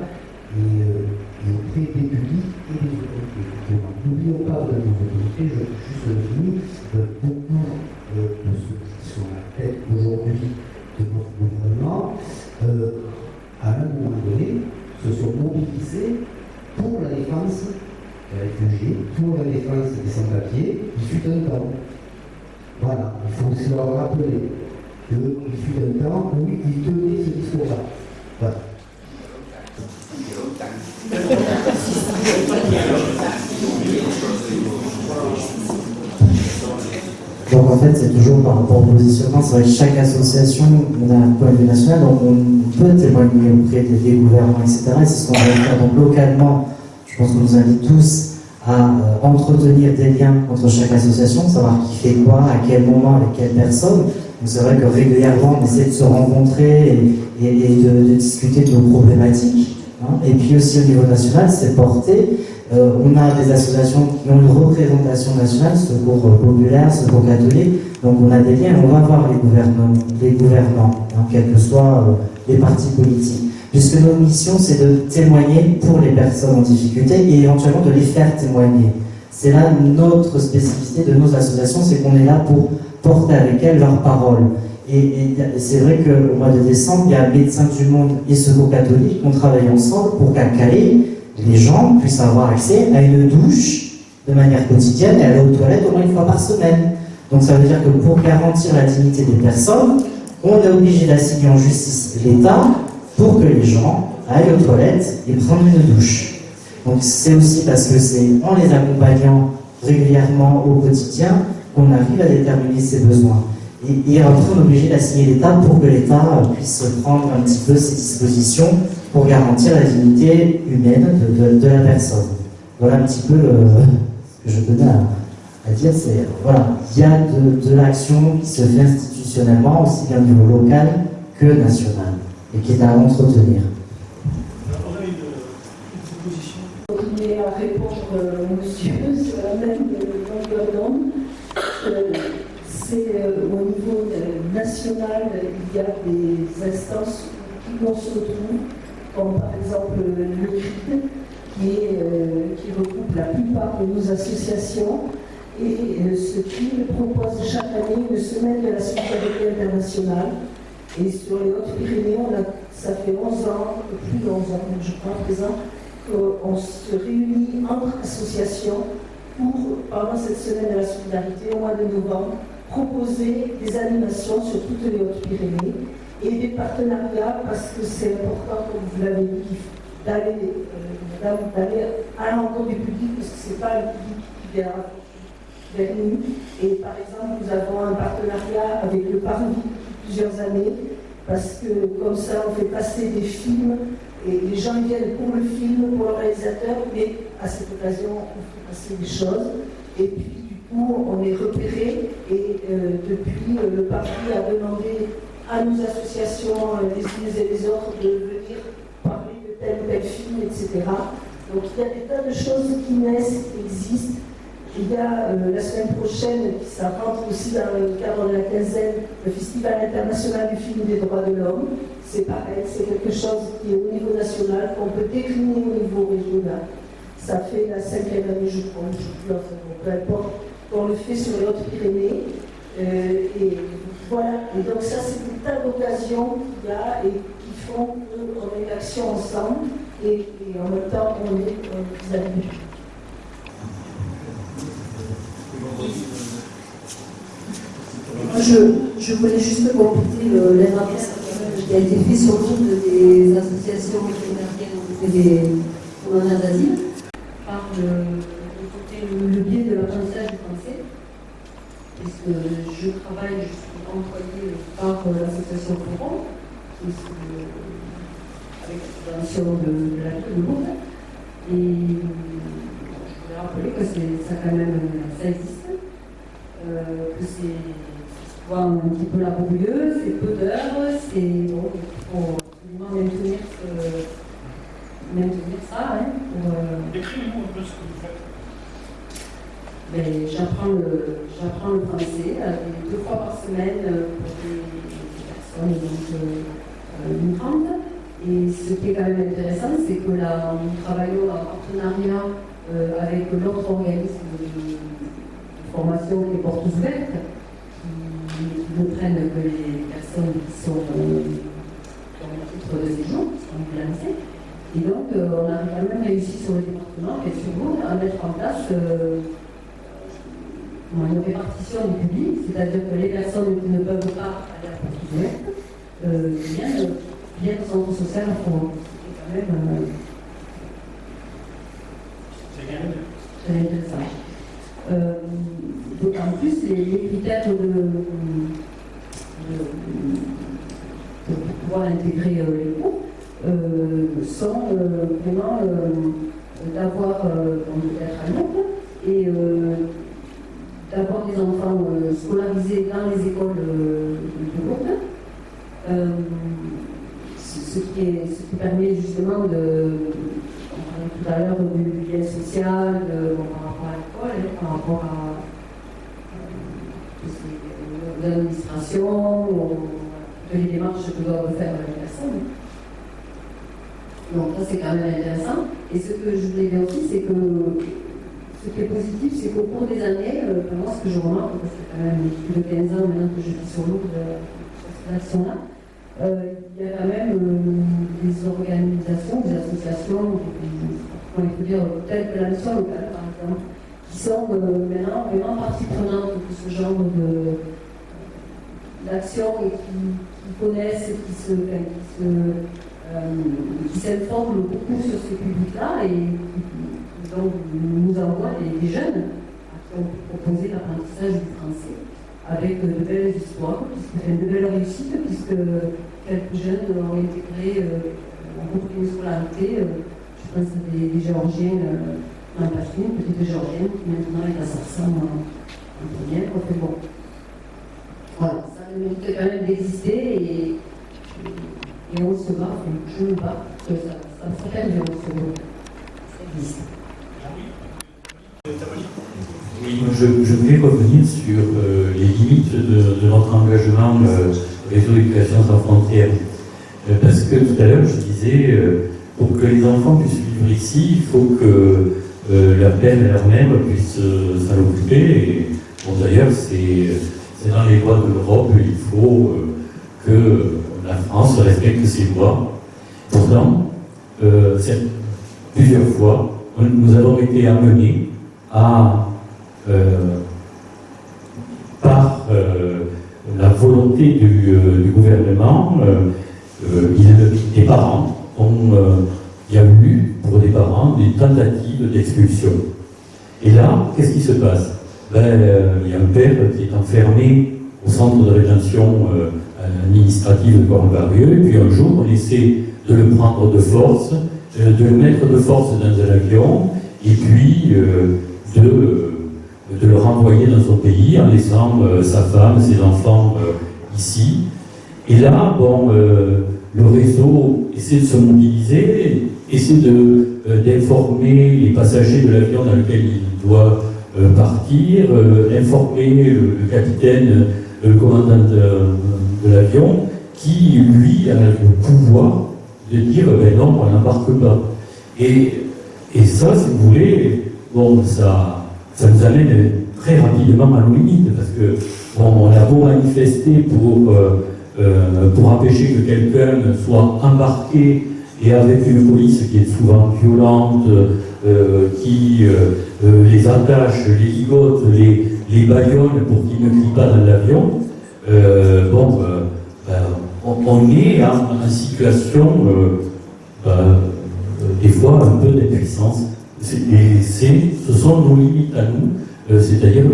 Speaker 13: et auprès des publics et des autorités. N'oublions pas de nos autorités, je juste finis, beaucoup de ceux qui sont à la tête aujourd'hui de notre gouvernement, à un moment donné, se sont mobilisés pour la défense des réfugiés, pour la défense des sans-papiers. Il fut un temps. Voilà, il faut aussi leur rappeler qu'il fut un temps où ils tenaient ce discours-là. Voilà.
Speaker 4: Donc en fait, c'est toujours par rapport au positionnement. C'est vrai que chaque association, on a un point de vue national, donc on peut témoigner auprès des gouvernements, etc. Et c'est ce qu'on va faire. Donc localement, je pense qu'on nous invite tous à entretenir des liens entre chaque association, savoir qui fait quoi, à quel moment, avec quelle personne. Donc c'est vrai que régulièrement, on essaie de se rencontrer et de discuter de nos problématiques. Hein. Et puis aussi au niveau national, c'est porté. On a des associations qui ont une représentation nationale, Secours populaire, Secours catholique, donc on a des liens, on va voir les gouvernants, hein, quels que soient les partis politiques. Puisque notre mission, c'est de témoigner pour les personnes en difficulté et éventuellement de les faire témoigner. C'est là notre spécificité de nos associations, c'est qu'on est là pour porter avec elles leurs paroles. Et c'est vrai qu'au mois de décembre, il y a Médecins du Monde et Secours catholique qui ont travaillé ensemble pour qu'à Calais, les gens puissent avoir accès à une douche de manière quotidienne et aller aux toilettes au moins une fois par semaine. Donc ça veut dire que pour garantir la dignité des personnes, on est obligé d'assigner en justice l'État pour que les gens aillent aux toilettes et prendre une douche. Donc c'est aussi parce que c'est en les accompagnant régulièrement au quotidien qu'on arrive à déterminer ses besoins. Et après, on est obligé d'assigner l'État pour que l'État puisse prendre un petit peu ses dispositions pour garantir la dignité humaine de la personne. Voilà un petit peu ce que je tenais à dire. C'est, voilà, il y a de l'action qui se fait institutionnellement, aussi bien au niveau local que national, et qui est à entretenir.
Speaker 5: Continuer à répondre au monsieur sur la même longueur d'onde. C'est au niveau national, il y a des instances où l'on se retrouve, comme par exemple le CRIP, qui regroupe la plupart de nos associations, et ce CRIP propose chaque année une semaine de la solidarité internationale. Et sur les Hautes-Pyrénées, ça fait 11 ans, plus de 11 ans, je crois, à présent, qu'on se réunit entre associations pour, pendant cette semaine de la solidarité, au mois de novembre, proposer des animations sur toutes les Hautes-Pyrénées et des partenariats, parce que c'est important, comme vous l'avez dit, d'aller à la rencontre du public, parce que ce n'est pas le public qui vient vers nous. Et par exemple, nous avons un partenariat avec le Parvis depuis plusieurs années, parce que comme ça, on fait passer des films, et les gens viennent pour le film, pour le réalisateur, mais à cette occasion, on fait passer des choses. Et puis, on est repéré et depuis le parti a demandé à nos associations les unes et les autres de venir parler de tel ou tel film, etc. Donc il y a des tas de choses qui naissent, qui existent. Il y a la semaine prochaine, ça rentre aussi dans le cadre de la quinzaine, le Festival international du film des droits de l'homme. C'est pareil, c'est quelque chose qui est au niveau national, qu'on peut décliner au niveau régional. Ça fait la 5e année, je crois, peu importe. On le fait sur les Hautes-Pyrénées. Et voilà. Et donc ça, c'est des tas d'occasions qu'il y a et qui font qu'on ait l'action ensemble et en même temps, on est vis-à-vis.
Speaker 2: Je voulais juste compléter l'inventaire qui a été fait sur le compte des associations qui des demandeurs d'asile par le biais de l'apprentissage du français, puisque je travaille, je suis employée par l'association Forum, avec la prévention de la vie de Lourdes. Et je voulais rappeler que ça quand même, ça existe, que c'est souvent un petit peu laborieux, c'est peu d'heures, c'est bon, il faut absolument maintenir ça. Hein,
Speaker 10: Décrivez-nous un peu ce que vous faites.
Speaker 2: J'apprends le français 2 fois par semaine pour des personnes migrantes. Et ce qui est quand même intéressant, c'est que là, nous travaillons en partenariat avec l'autre organisme de formation qui est Portes Ouvertes, qui ne prennent que les personnes qui sont dans le titre de séjour, qui sont balancées. Et donc, on a quand même réussi sur le département et sur Lourdes à mettre en place une répartition du public, c'est-à-dire que les personnes qui ne peuvent pas aller à Portes Ouvertes viennent au centre social à Forum. C'est quand même très intéressant. D'autant plus, les critères pour pouvoir intégrer les cours sont vraiment d'avoir d'être à Lourdes et d'avoir des enfants scolarisés dans les écoles de Lourdes, ce qui permet justement on parlait tout à l'heure du lien social par rapport à l'école, par rapport à l'administration, les démarches que doivent faire les personnes. Donc ça c'est quand même intéressant. Et ce que je voulais dire aussi, c'est que ce qui est positif, c'est qu'au cours des années, moi ce que je remarque, parce que c'est quand même plus de 15 ans maintenant que je vis sur Lourdes,
Speaker 5: action-là. Il y a quand même des organisations, des associations, il faut dire, telles que la mission locale, par exemple, qui sont maintenant vraiment partie prenante de ce genre d'action et qui connaissent, qui s'informent beaucoup sur ce public-là et qui donc nous envoient des jeunes à qui on peut proposer l'apprentissage du français avec de belles histoires, de belles réussites, puisque quelques jeunes ont intégré, ont repris une scolarité, je pense à des Géorgiens dans la une petite Géorgienne qui maintenant est à Sarsan en première. Enfin bon, voilà, ça mérite quand même d'exister et on se bat, enfin, je me bats, que ça perdure, ça existe.
Speaker 12: Oui, je voulais revenir sur les limites de notre engagement Réseau Éducation sans frontières. Parce que tout à l'heure, je disais, pour que les enfants puissent vivre ici, il faut que la peine elle-même puisse s'en occuper. Et, bon, d'ailleurs, c'est dans les lois de l'Europe, il faut que la France respecte ses lois. Pourtant, plusieurs fois, nous avons été amenés à, par la volonté du gouvernement, des parents, il y a eu pour des parents des tentatives d'expulsion. Et là, qu'est-ce qui se passe? Il y a un père qui est enfermé au centre de rétention administrative de Cornbarieux, et puis un jour, on essaie de le prendre de force, de le mettre de force dans un avion, et puis de le renvoyer dans son pays en laissant sa femme, ses enfants ici. Et là, bon, le réseau essaie de se mobiliser, essaie d'informer les passagers de l'avion dans lequel il doit partir, informer le capitaine, le commandant de l'avion, qui, lui, a le pouvoir de dire ben non, on n'embarque pas. Et ça, si vous voulez, bon, ça nous amène très rapidement à nos limites, parce que bon, on a beau manifester pour empêcher que quelqu'un soit embarqué et avec une police qui est souvent violente, qui les attache, les ligote, les bâillonne pour qu'ils ne crient pas dans l'avion, on est en situation des fois un peu d'impuissance. Ce sont nos limites à nous, c'est-à-dire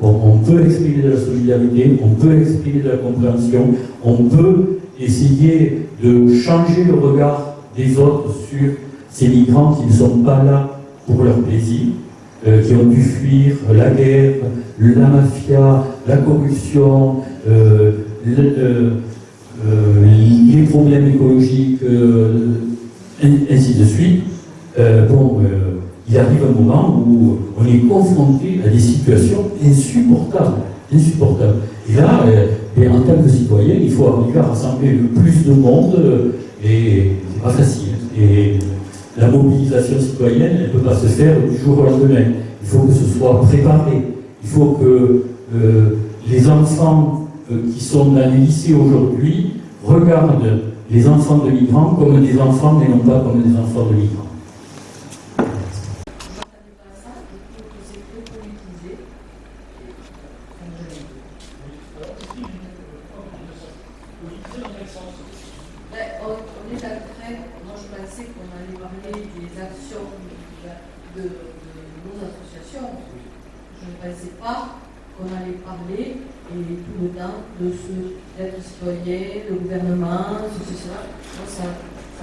Speaker 12: qu'on peut exprimer de la solidarité, on peut exprimer de la compréhension, on peut essayer de changer le regard des autres sur ces migrants qui ne sont pas là pour leur plaisir, qui ont dû fuir la guerre, la mafia, la corruption, les problèmes écologiques, ainsi de suite. Il arrive un moment où on est confronté à des situations insupportables. Et là, en tant que citoyen, il faut arriver à rassembler le plus de monde, et c'est pas facile. Et la mobilisation citoyenne, elle ne peut pas se faire du jour au lendemain. Il faut que ce soit préparé. Il faut que les enfants qui sont dans les lycées aujourd'hui regardent les enfants de migrants comme des enfants et non pas comme des enfants de migrants.
Speaker 2: D'être citoyen, le gouvernement, tout cela. Moi, ça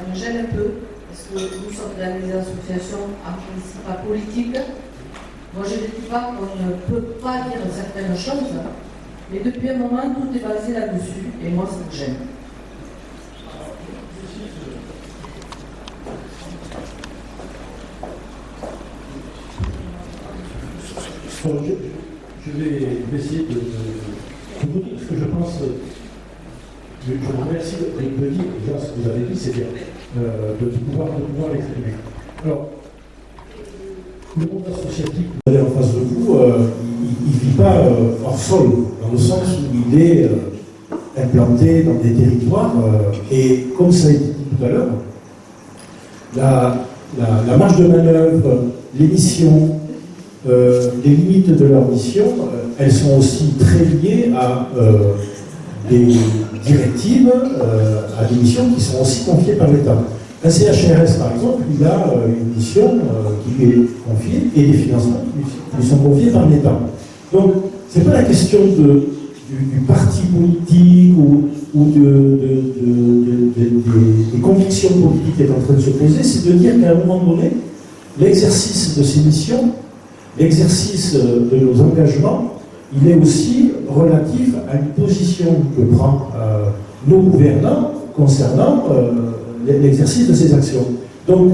Speaker 2: me gêne un peu, parce que nous sommes dans des associations en principe pas politiques. Moi, je ne dis pas qu'on ne peut pas dire certaines choses, mais depuis un moment, tout est basé là-dessus, et moi, ça me gêne.
Speaker 3: Je vais essayer de vous dire ce que je pense. Je vous remercie de dire déjà ce que vous avez dit, c'est bien, de pouvoir l'exprimer. Alors, le monde associatif que vous avez en face de vous, il ne vit pas hors sol, dans le sens où il est implantés dans des territoires, et comme ça a été dit tout à l'heure, la marge de manœuvre, les missions, les limites de leur mission, elles sont aussi très liées à des directives, à des missions qui sont aussi confiées par l'État. Un CHRS, par exemple, il a une mission qui lui est confiée et des financements qui lui sont confiés par l'État. Donc, ce n'est pas la question du parti politique ou des convictions politiques qui est en train de se poser, c'est de dire qu'à un moment donné, l'exercice de ces missions, l'exercice de nos engagements, il est aussi relatif à une position que prend nos gouvernants concernant l'exercice de ces actions. Donc,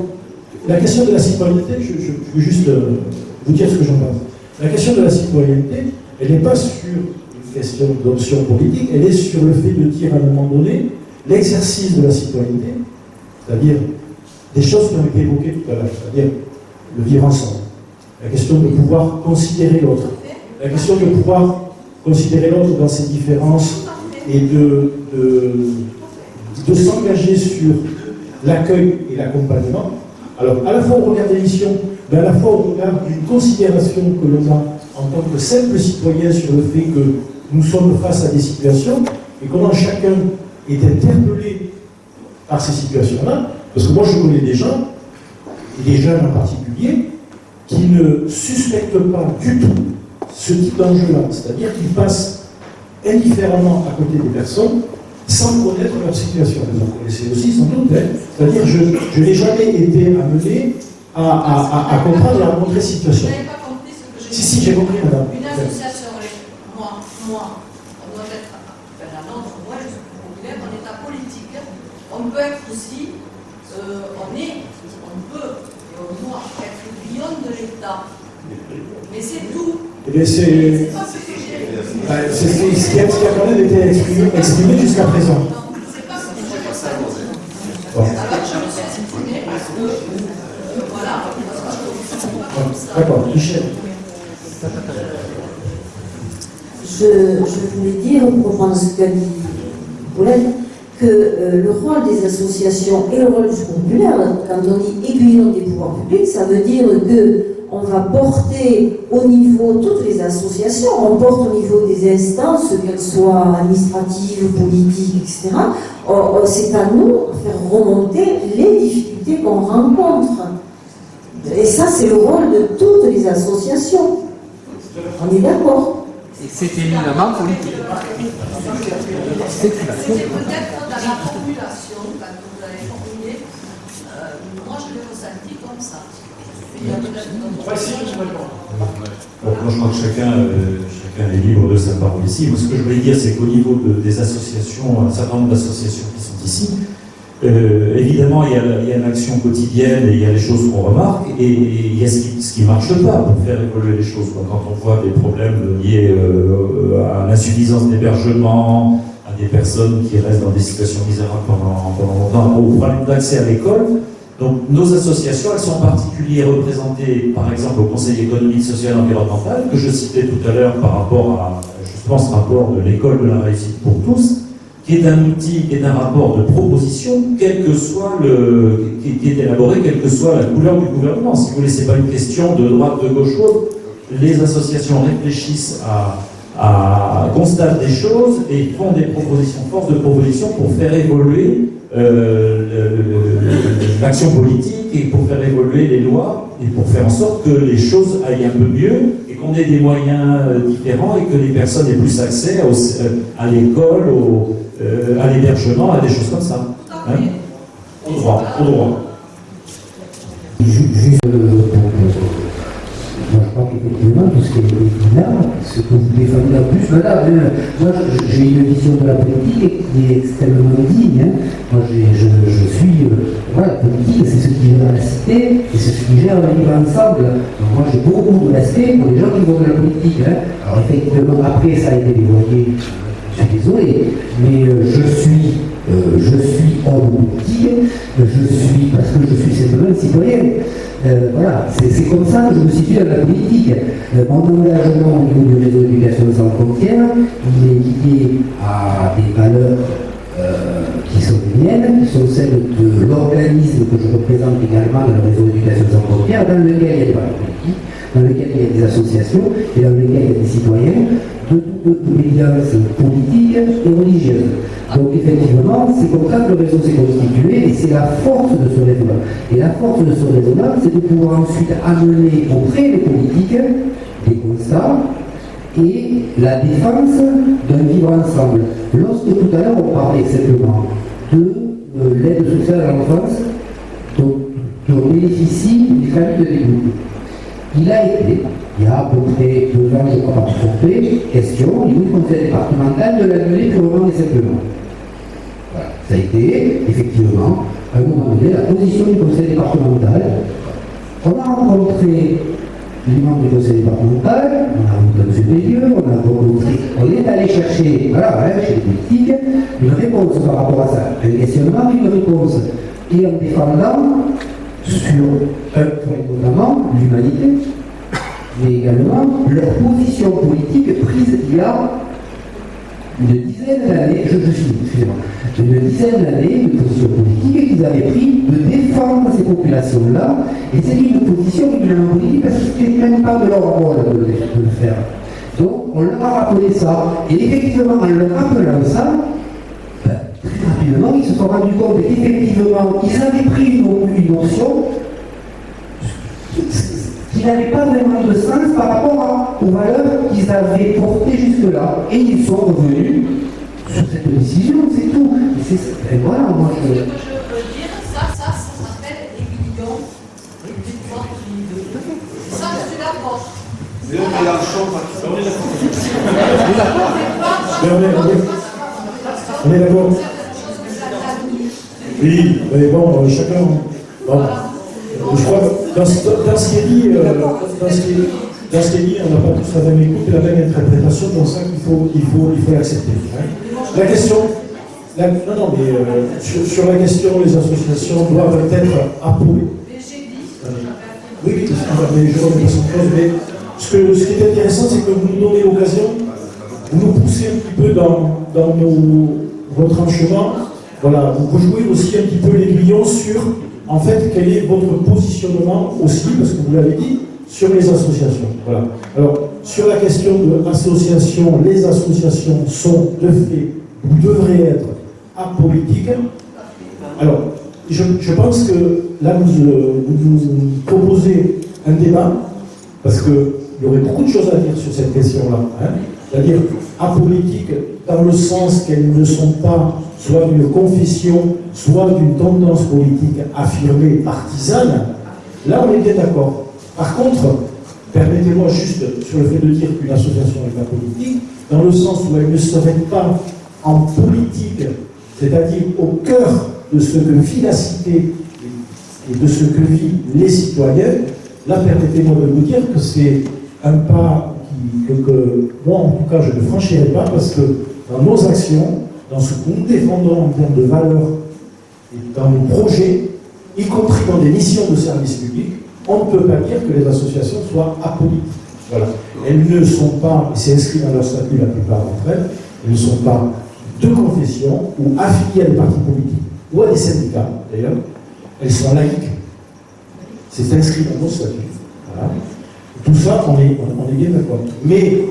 Speaker 3: la question de la citoyenneté, je veux juste vous dire ce que j'en pense. La question de la citoyenneté, elle n'est pas sur une question d'option politique, elle est sur le fait de dire à un moment donné l'exercice de la citoyenneté, c'est-à-dire des choses qui ont été évoquées tout à l'heure, c'est-à-dire le vivre ensemble, la question de pouvoir considérer l'autre, la question de pouvoir considérer l'autre dans ses différences et de s'engager sur l'accueil et l'accompagnement. Alors, à la fois au regard des missions, mais à la fois au regard d'une considération que l'on a en tant que simple citoyen sur le fait que nous sommes face à des situations et comment chacun est interpellé par ces situations-là. Parce que moi, je connais des gens, et des jeunes en particulier, qui ne suspectent pas du tout ce type d'enjeu-là. C'est-à-dire qu'ils passent indifféremment à côté des personnes sans connaître leur situation. Vous en connaissez aussi sans doute. Hein. C'est-à-dire je n'ai jamais été amené à comprendre et à rencontrer cette situation.
Speaker 14: Vous n'avez pas compris ce que j'ai dit.
Speaker 3: Si, j'ai compris, madame.
Speaker 14: Une association, moi, on doit être, enfin la nôtre, moi je suis populaire, en état politique. On peut être aussi, on peut, et on doit être l'union de l'État. Mais c'est tout.
Speaker 3: Eh bien, c'est
Speaker 14: pas ce que j'ai.
Speaker 3: Ce qui a quand même été exprimé jusqu'à présent.
Speaker 14: Non, c'est pas ce que j'ai ressenti. Alors je me suis exprimée parce que, voilà, parce que je ne pas comme ça.
Speaker 3: D'accord, Michel.
Speaker 2: Je voulais dire, pour reprendre ce qu'a dit Paulette, que le rôle des associations et le rôle du Secours populaire, quand on dit aiguillon des pouvoirs publics, ça veut dire qu'on va porter au niveau, toutes les associations, on porte au niveau des instances, qu'elles soient administratives, politiques, etc. C'est à nous de faire remonter les difficultés qu'on rencontre. Et ça, c'est le rôle de toutes les associations. On est d'accord.
Speaker 15: C'est éminemment politique.
Speaker 14: C'était peut-être dans la formulation, quand vous l'avez formulé, moi je l'ai ressenti comme ça. Il y a peut-être
Speaker 8: Bon, moi, je crois que chacun est libre de sa parole ici. Moi, ce que je voulais dire, c'est qu'au niveau des associations, un certain nombre d'associations qui sont ici, évidemment, il y a une action quotidienne et il y a les choses qu'on remarque et il y a ce qui ne marche pas pour faire évoluer les choses. Quand on voit des problèmes liés à l'insuffisance d'hébergement, à des personnes qui restent dans des situations misérables pendant longtemps, au problème d'accès à l'école. Donc nos associations, elles sont en particulier représentées, par exemple, au Conseil économique, social et environnemental, que je citais tout à l'heure par rapport à, justement, ce rapport de l'école de la réussite pour tous, qui est un outil, qui est un rapport de proposition, quel que soit qui est élaboré, quelle que soit la couleur du gouvernement. Si vous voulez, c'est pas une question de droite, de gauche ou autre. Les associations réfléchissent constatent des choses et font des propositions, force de proposition pour faire évoluer l'action politique et pour faire évoluer les lois et pour faire en sorte que les choses aillent un peu mieux et qu'on ait des moyens différents et que les personnes aient plus accès à l'école, à l'hébergement, à des choses comme ça. Hein, au droit.
Speaker 13: Juste moi, je crois qu'effectivement, tout ce qui est là, ce que vous défendez en plus, voilà, moi j'ai une vision de la politique qui est extrêmement digne. Hein. Moi je suis, voilà, la politique, c'est ce qui gère la cité et c'est ce qui gère le vivre ensemble. Donc, moi j'ai beaucoup de respect pour les gens qui font de la politique. Hein. Alors effectivement, après ça a été dévoyé, je suis désolé, mais je suis homme politique, parce que je suis simplement un citoyen. Voilà, c'est comme ça que je me situe dans la politique. Mon engagement au niveau du réseau d'éducation sans frontières, il est lié à des valeurs qui sont les miennes, qui sont celles de l'organisme que je représente également dans le réseau d'éducation sans frontières, dans lequel il y a des partis politiques, dans lequel il y a des associations et dans lequel il y a des citoyens de toute obédience politique et religieuse. Donc effectivement, c'est comme ça que le réseau s'est constitué et c'est la force de ce réseau-là. Et la force de ce réseau-là, c'est de pouvoir ensuite amener auprès des politiques des constats et la défense d'un vivre ensemble. Lorsque tout à l'heure on parlait simplement de l'aide sociale à l'enfance dont bénéficie les familles de l'écoute, il a été, il y a à peu près 2 ans, je crois, par forfait, question au niveau du conseil départemental de l'annuler purement et simplement. Voilà. Ça a été, effectivement, à un moment donné, la position du conseil départemental. On a rencontré les membres du conseil départemental, on a rencontré M. Bélieu, on est allé chercher, voilà, chez les politiques, une réponse par rapport à ça. Un questionnement, une réponse. Et en défendant sur un point notamment, l'humanité, mais également leur position politique prise il y a une dizaine d'années, une dizaine d'années de position politique qu'ils avaient pris de défendre ces populations-là, et c'est une position qu'ils ont politique parce que ce n'était même pas de leur rôle de le faire. Donc on leur a rappelé ça, et effectivement en leur rappelant ça, très rapidement ils se sont rendus compte qu'effectivement ils avaient pris une notion qui n'avait pas vraiment de sens par rapport aux valeurs qu'ils avaient portées jusque-là. Et ils sont revenus sur cette décision, c'est tout. Et voilà, moi
Speaker 14: Ce que je veux dire, ça s'appelle l'aiguillon et le victoire de ça, je suis d'accord.
Speaker 9: Mais on est dans le champ,
Speaker 3: on est d'accord. Oui, mais bon, chacun. Bon. Je crois que dans ce qui est dit, on n'a pas tous la même écoute et la même interprétation, c'est pour ça qu'il faut l'accepter. Hein. La question, non, mais sur la question, les associations doivent être approuvées. Oui, mais je remets pas sans cause, mais ce qui est intéressant, c'est que vous nous donnez l'occasion, vous nous poussez un petit peu dans vos retranchements, voilà, vous jouez aussi un petit peu l'aiguillon sur. En fait, quel est votre positionnement aussi, parce que vous l'avez dit, sur les associations. Voilà. Alors, sur la question de l'association, les associations sont de fait, ou devraient être apolitiques. Alors, je pense que là, vous proposez un débat, parce qu'il y aurait beaucoup de choses à dire sur cette question-là. Hein, c'est-à-dire apolitiques dans le sens qu'elles ne sont pas soit d'une confession, soit d'une tendance politique affirmée, partisane, là on est bien d'accord. Par contre, permettez-moi juste sur le fait de dire qu'une association n'est pas politique, dans le sens où elle ne serait pas en politique, c'est-à-dire au cœur de ce que vit la cité et de ce que vivent les citoyens, là permettez-moi de vous dire que c'est un pas que moi en tout cas je ne franchirai pas, parce que dans nos actions, dans ce que nous défendons en termes de valeurs et dans nos projets, y compris dans des missions de service public, on ne peut pas dire que les associations soient apolitiques. Voilà. Elles ne sont pas, et c'est inscrit dans leur statut la plupart d'entre elles, elles ne sont pas de confession ou affiliées à des partis politiques ou à des syndicats d'ailleurs, elles sont laïques. C'est inscrit dans nos statuts. Voilà. Tout ça, on est bien d'accord. Mais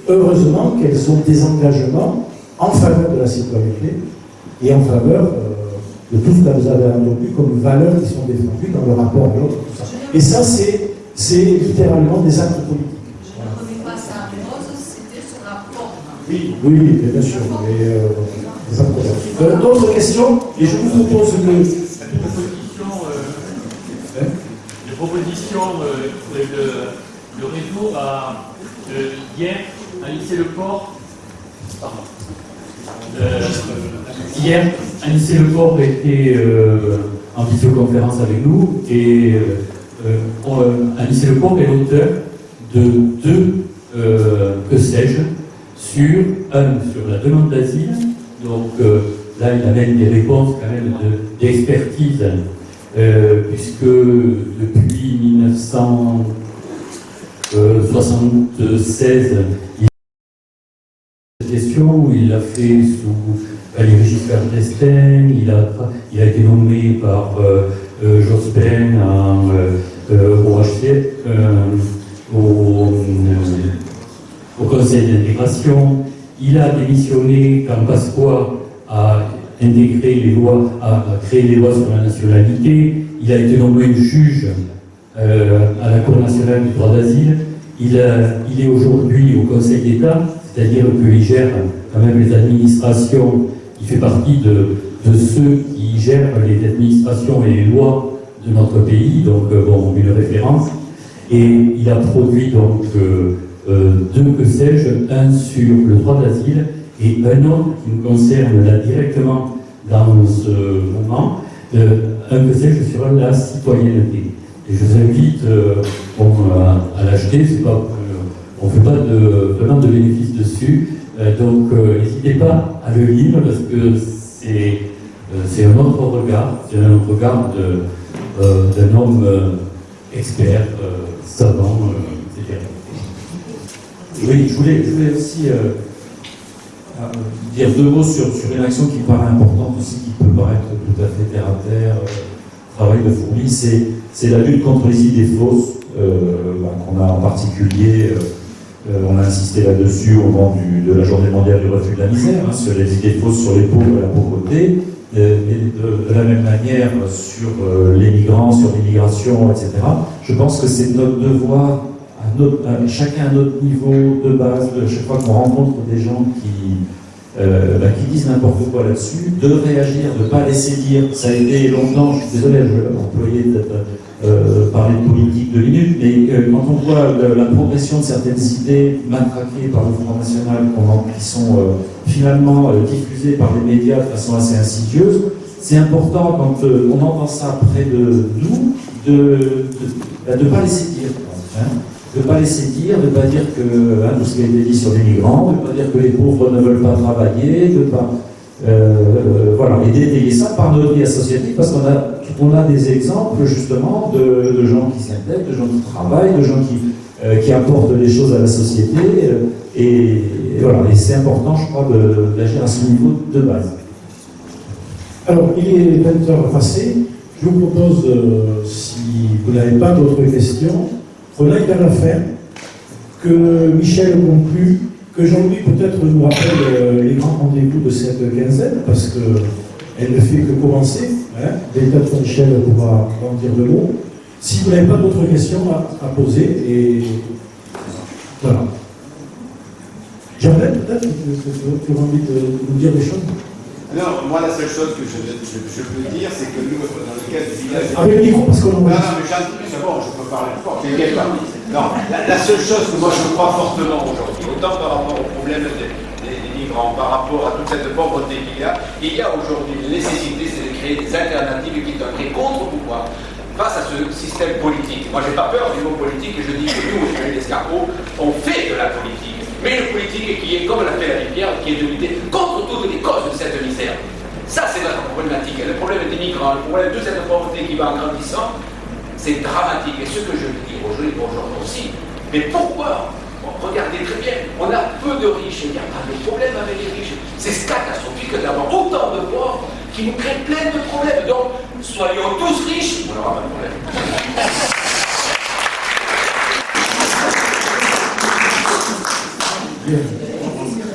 Speaker 3: heureusement qu'elles ont des engagements en faveur de la citoyenneté et en faveur de tout ce que vous avez entendu comme valeurs qui sont défendues dans le rapport à l'autre, tout ça. Et ça, c'est littéralement des actes politiques.
Speaker 14: Je ne remets pas ça en rose, c'était sur la forme.
Speaker 3: Oui, bien sûr. Mais, d'autres questions? Et je vous propose que...
Speaker 16: Les propositions, le réseau a hier a lycée Le Port. Pardon. Hier, Anissé Le Port était en visioconférence avec nous et Anissé Le Port est l'auteur de 2 que sais-je sur la demande d'asile. Donc là, il amène des réponses quand même d'expertise, puisque depuis
Speaker 12: 1976, il a cette question, il l'a fait sous Valéry Giscard d'Estaing, il a été nommé par Jospin au Conseil d'intégration. Il a démissionné quand Pasqua a intégré les lois, a créé les lois sur la nationalité. Il a été nommé juge à la Cour nationale du droit d'asile. Il est aujourd'hui au Conseil d'État, c'est-à-dire qu'il gère quand même les administrations. Il fait partie de ceux qui gèrent les administrations et les lois de notre pays, donc bon, une référence. Et il a produit donc deux, que sais-je, un sur le droit d'asile et un autre qui nous concerne là directement dans ce moment, un que sais-je sur la citoyenneté. Et je vous invite à l'acheter, on ne fait pas vraiment de bénéfice dessus, donc n'hésitez pas à le lire parce que c'est un autre regard, d'un homme expert, savant, etc.
Speaker 8: Oui, je voulais aussi dire deux mots sur une action qui me paraît importante aussi, qui peut paraître tout à fait terre à terre, travail de fourmi, c'est la lutte contre les idées fausses, qu'on a en particulier, on a insisté là-dessus au moment de la journée mondiale du refus de la misère, sur les idées fausses sur les pauvres et la pauvreté, et de la même manière sur les migrants, sur l'immigration, etc. Je pense que c'est notre devoir, chacun à notre niveau de base, chaque fois qu'on rencontre des gens qui disent n'importe quoi là-dessus, de réagir, de ne pas laisser dire. Ça a été longtemps, je suis désolé, je vais employer peut-être parler de politique 2 minutes, mais quand on voit la progression de certaines idées matraquées par le Front National, qui sont finalement diffusées par les médias de façon assez insidieuse, c'est important quand on entend ça près de nous, de ne pas laisser dire. De ne pas laisser dire, de ne pas dire que tout ce qui a été dit sur les migrants, de ne pas dire que les pauvres ne veulent pas travailler, de pas voilà, et d'étayer ça par notre vie associative, parce qu'on a des exemples justement de gens qui s'intègrent, de gens qui travaillent, de gens qui apportent des choses à la société, et voilà, et c'est important, je crois, d'agir à ce niveau de base.
Speaker 3: Alors, il est 20h passé. Je vous propose, si vous n'avez pas d'autres questions, on aille vers la fin, que Michel conclue, que Jean-Louis peut-être nous rappelle les grands rendez-vous de cette quinzaine, parce qu'elle ne fait que commencer. Peut-être Michel pourra en dire 2 mots. Si vous n'avez pas d'autres questions à poser, et voilà. Jamel, peut-être, tu as envie de nous dire des choses?
Speaker 9: Alors, moi, la seule chose que je peux dire, c'est que nous, dans le cas du village...
Speaker 3: Avec le micro, parce qu'on en
Speaker 9: Non, mais c'est bon, je peux parler fort. Non, la seule chose que moi, je crois fortement aujourd'hui, autant par rapport au problème des migrants, par rapport à toute cette pauvreté qu'il y a aujourd'hui une nécessité, c'est de créer des alternatives qui sont des contre-pouvoirs face à ce système politique. Moi, j'ai pas peur du mot politique, et je dis que nous, les Escarpots, on fait de la politique. Mais le politique qui est, comme l'a fait la Rivière, qui est de lutter contre toutes les causes de cette misère. Ça, c'est notre problématique. Le problème des migrants, le problème de cette pauvreté qui va en grandissant, c'est dramatique. Et ce que je veux dire aujourd'hui aussi, mais pourquoi? Regardez très bien, on a peu de riches, il n'y a pas de problème avec les riches. C'est catastrophique d'avoir autant de pauvres qui nous créent plein de problèmes. Donc, soyons tous riches, on n'aura pas de problème.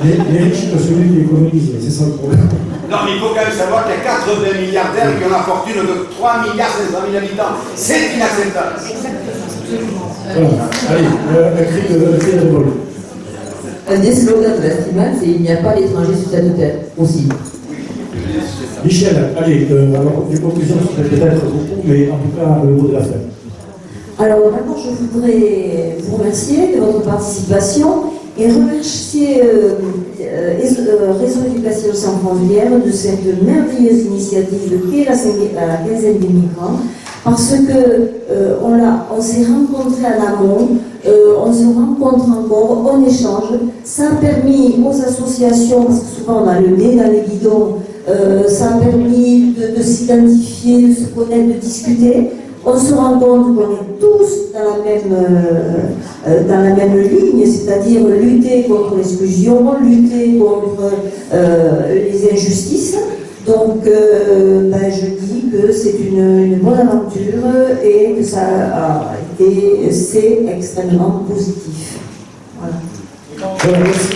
Speaker 3: Les riches que celui qui économise, c'est ça le problème.
Speaker 9: Non, mais il faut quand même savoir qu'il y a 80 milliardaires qui ont la fortune de 3 milliards 500 000 habitants. C'est inacceptable.
Speaker 3: Allez, un cri de révolte.
Speaker 1: Un des slogans de la Stimane, c'est « Il n'y a pas d'étrangers sur cette terre » aussi.
Speaker 3: Michel, allez, alors, des conclusions, c'est peut-être beaucoup, mais en tout cas, le mot de la fin.
Speaker 2: Alors, vraiment, je voudrais vous remercier de votre participation et remercier Réseau Éducation sans frontières de cette merveilleuse initiative qu'est la quinzaine des migrants, parce que on s'est rencontrés en amont, on se rencontre encore, on échange. Ça a permis aux associations, parce que souvent on a le nez dans les guidons, ça a permis de s'identifier, de se connaître, de discuter. On se rend compte qu'on est tous dans la même ligne, c'est-à-dire lutter contre l'exclusion, lutter contre les injustices. Donc, je dis que c'est une bonne aventure et que c'est extrêmement positif. Voilà.
Speaker 3: Merci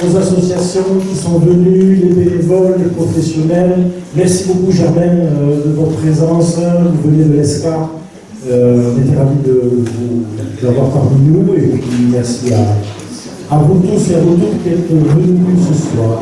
Speaker 3: aux associations qui sont venues, les bénévoles, les professionnels. Merci beaucoup Germaine de votre présence. Vous venez de l'ESCAR. On était ravis de vous avoir parmi nous. Et puis merci à vous tous et à vous toutes qui êtes venus ce soir.